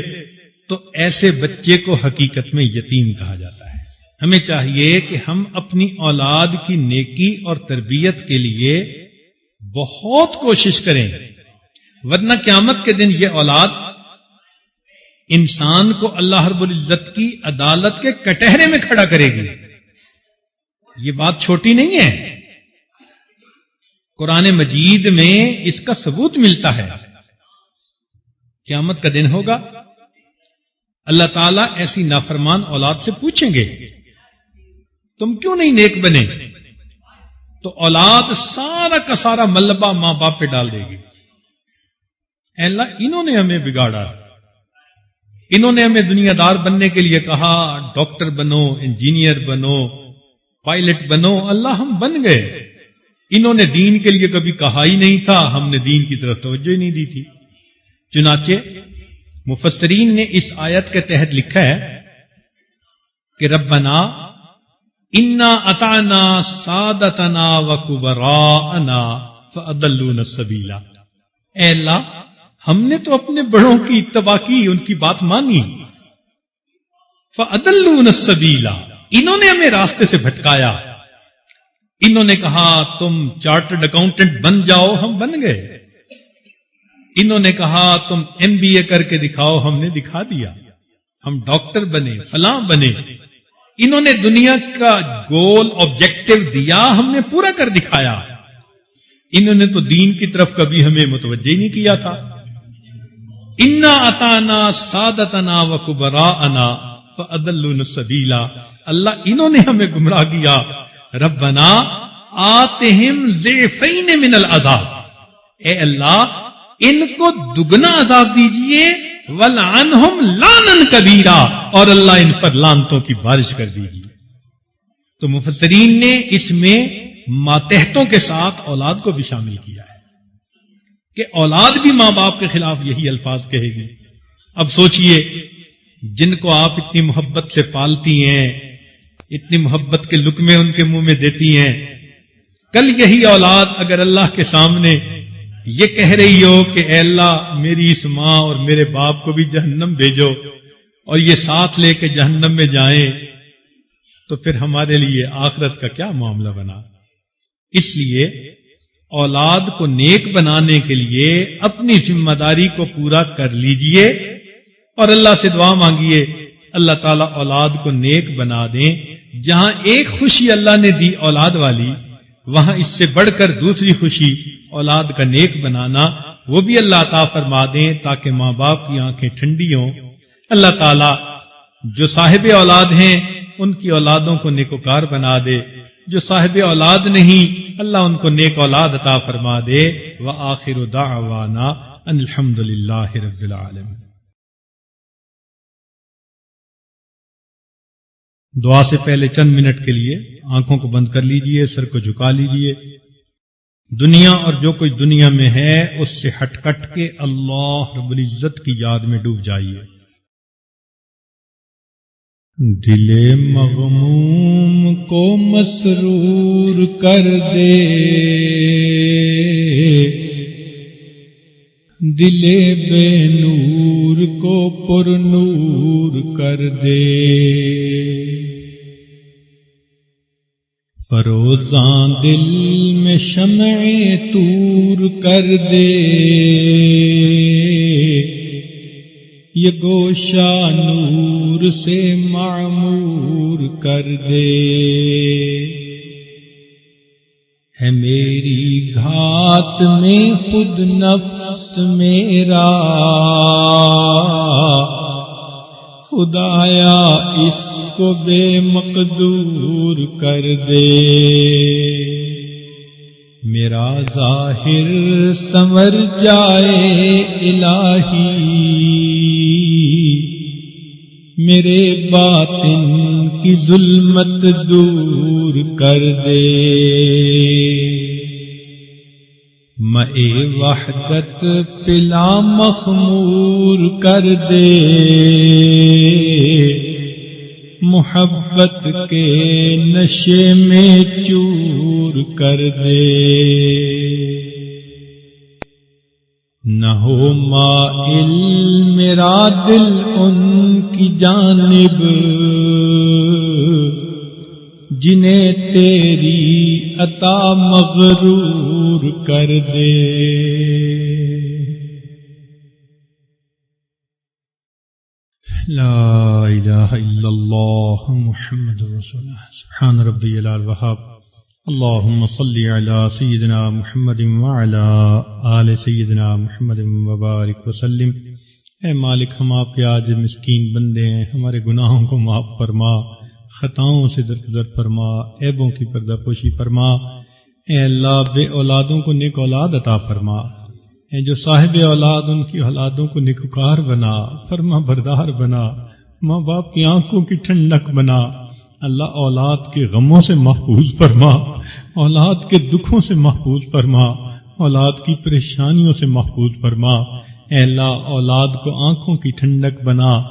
تو ایسے بچے کو حقیقت میں یتیم کہا جاتا ہے۔ ہمیں چاہیے کہ ہم اپنی اولاد کی نیکی اور تربیت کے لیے بہت کوشش کریں، ورنہ قیامت کے دن یہ اولاد انسان کو اللہ رب العزت کی عدالت کے کٹہرے میں کھڑا کرے گی۔ یہ بات چھوٹی نہیں ہے، قرآن مجید میں اس کا ثبوت ملتا ہے۔ قیامت کا دن ہوگا، اللہ تعالیٰ ایسی نافرمان اولاد سے پوچھیں گے تم کیوں نہیں نیک بنے؟ تو اولاد سارا کا سارا ملبہ ماں باپ پہ ڈال دے گی اے اللہ انہوں نے ہمیں بگاڑا، انہوں نے ہمیں دنیا دار بننے کے لیے کہا، ڈاکٹر بنو، انجینئر بنو، پائلٹ بنو، اللہ ہم بن گئے۔ انہوں نے دین کے لیے کبھی کہا ہی نہیں تھا، ہم نے دین کی طرف توجہ ہی نہیں دی تھی۔ چنانچہ مفسرین نے اس آیت کے تحت لکھا ہے کہ ربنا انا اطعنا سادتنا وکبراءنا فاضلونا السبیل، اے اللہ ہم نے تو اپنے بڑوں کی اتباع کی، ان کی بات مانی، فاضلونا السبیل، انہوں نے ہمیں راستے سے بھٹکایا۔ انہوں نے کہا تم چارٹرڈ اکاؤنٹنٹ بن جاؤ، ہم بن گئے۔ انہوں نے کہا تم MBA کر کے دکھاؤ، ہم نے دکھا دیا، ہم ڈاکٹر بنے، فلاں بنے۔ انہوں نے دنیا کا گول آبجیکٹو دیا، ہم نے پورا کر دکھایا۔ انہوں نے تو دین کی طرف کبھی ہمیں متوجہ ہی نہیں کیا تھا۔ انا اطعنا سادتنا وکبراءنا فاضلونا السبیل، اللہ انہوں نے ہمیں گمراہ کیا۔ ربنا آتہم ضعفین من العذاب، اے اللہ ان کو دگنا عذاب دیجئے، ولعنہم لعنا کبیرا، اور اللہ ان پر لعنتوں کی بارش کر دیجئے۔ تو مفسرین نے اس میں ماتحتوں کے ساتھ اولاد کو بھی شامل کیا ہے کہ اولاد بھی ماں باپ کے خلاف یہی الفاظ کہے گی۔ اب سوچئے جن کو آپ اتنی محبت سے پالتی ہیں، اتنی محبت کے لقمے ان کے منہ میں دیتی ہیں، کل یہی اولاد اگر اللہ کے سامنے یہ کہہ رہی ہو کہ اے اللہ میری اس ماں اور میرے باپ کو بھی جہنم بھیجو، اور یہ ساتھ لے کے جہنم میں جائیں، تو پھر ہمارے لیے آخرت کا کیا معاملہ بنا؟ اس لیے اولاد کو نیک بنانے کے لیے اپنی ذمہ داری کو پورا کر لیجئے اور اللہ سے دعا مانگیے اللہ تعالیٰ اولاد کو نیک بنا دیں۔ جہاں ایک خوشی اللہ نے دی اولاد والی، وہاں اس سے بڑھ کر دوسری خوشی اولاد کا نیک بنانا، وہ بھی اللہ عطا فرما دیں تاکہ ماں باپ کی آنکھیں ٹھنڈی ہوں۔ اللہ تعالیٰ جو صاحب اولاد ہیں ان کی اولادوں کو نیکوکار بنا دے، جو صاحب اولاد نہیں اللہ ان کو نیک اولاد عطا فرما دے۔ وآخر دعوانا ان الحمد للہ رب العالمین۔ دعا سے پہلے چند منٹ کے لیے آنکھوں کو بند کر لیجئے، سر کو جھکا لیجئے، دنیا اور جو کچھ دنیا میں ہے اس سے ہٹ کٹ کے اللہ رب العزت کی یاد میں ڈوب جائیے۔ دل مغموم کو مسرور کر دے، دل بے نور کو پر نور کر دے، فروزاں دل میں شمع طور کر دے، یہ گوشہ نور سے معمور کر دے، ہے میری گھات میں خود نفس میرا، خدایا اس کو بے مقدور کر دے، میرا ظاہر سنور جائے الہی، میرے باطن کی ظلمت دور کر دے، مئے وحدت پلا مخمور کر دے، محبت کے نشے میں چور کر دے، نہ ہو مائل میرا دل ان کی جانب جنہیں تیری عطا مغرور کر دے۔ لا الہ الا اللہ محمد رسول اللہ سبحان ربی الوہاب اللہم صلی علی سیدنا محمد وعلی آل سیدنا محمد وبارک وسلم۔ اے مالک ہم آپ کے عاجز مسکین بندے ہیں، ہمارے گناہوں کو معاف فرما، خطاؤں سے درگزر فرما، عیبوں کی پردہ پوشی فرما۔ اے اللہ بے اولادوں کو نیک اولاد عطا فرما۔ ہیں جو صاحب اولاد ان کی اولادوں کو نیکوکار بنا، فرما بردار بنا، ماں باپ کی آنکھوں کی ٹھنڈک بنا۔ اللہ اولاد کے غموں سے محفوظ فرما، اولاد کے دکھوں سے محفوظ فرما، اولاد کی پریشانیوں سے محفوظ فرما۔ اے اللہ اولاد کو آنکھوں کی ٹھنڈک بنا،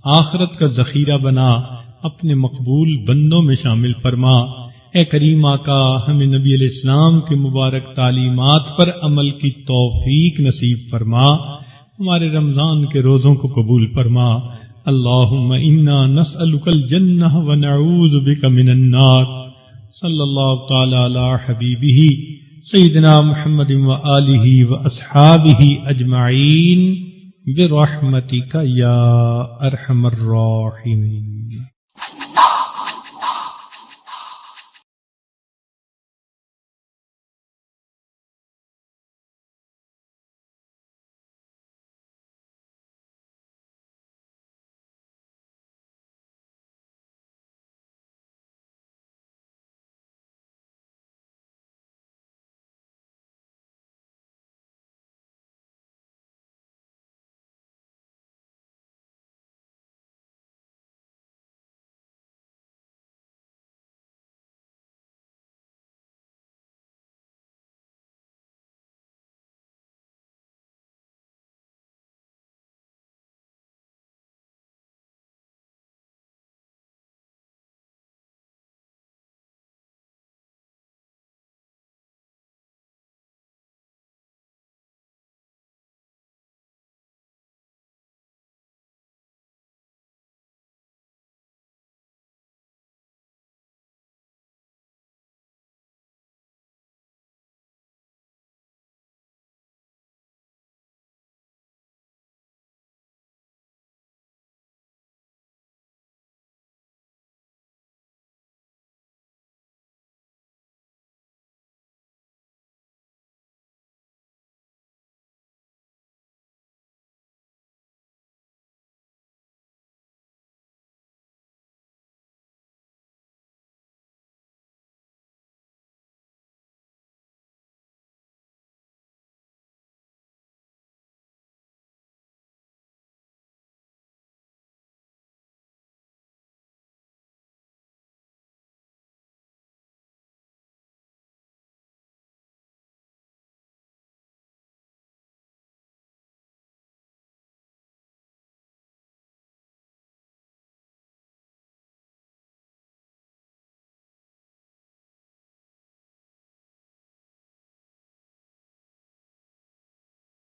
آخرت کا ذخیرہ بنا، اپنے مقبول بندوں میں شامل فرما۔ اے کریم آقا ہمیں نبی علیہ السلام کے مبارک تعلیمات پر عمل کی توفیق نصیب فرما، ہمارے رمضان کے روزوں کو قبول فرما۔ اللہم انا نسألک الجنہ ونعوذ بک من النار۔ صلی اللہ تعالی علی حبیبہ سیدنا محمد وآلہ واصحابہ اجمعین برحمتک یا ارحم الراحمین۔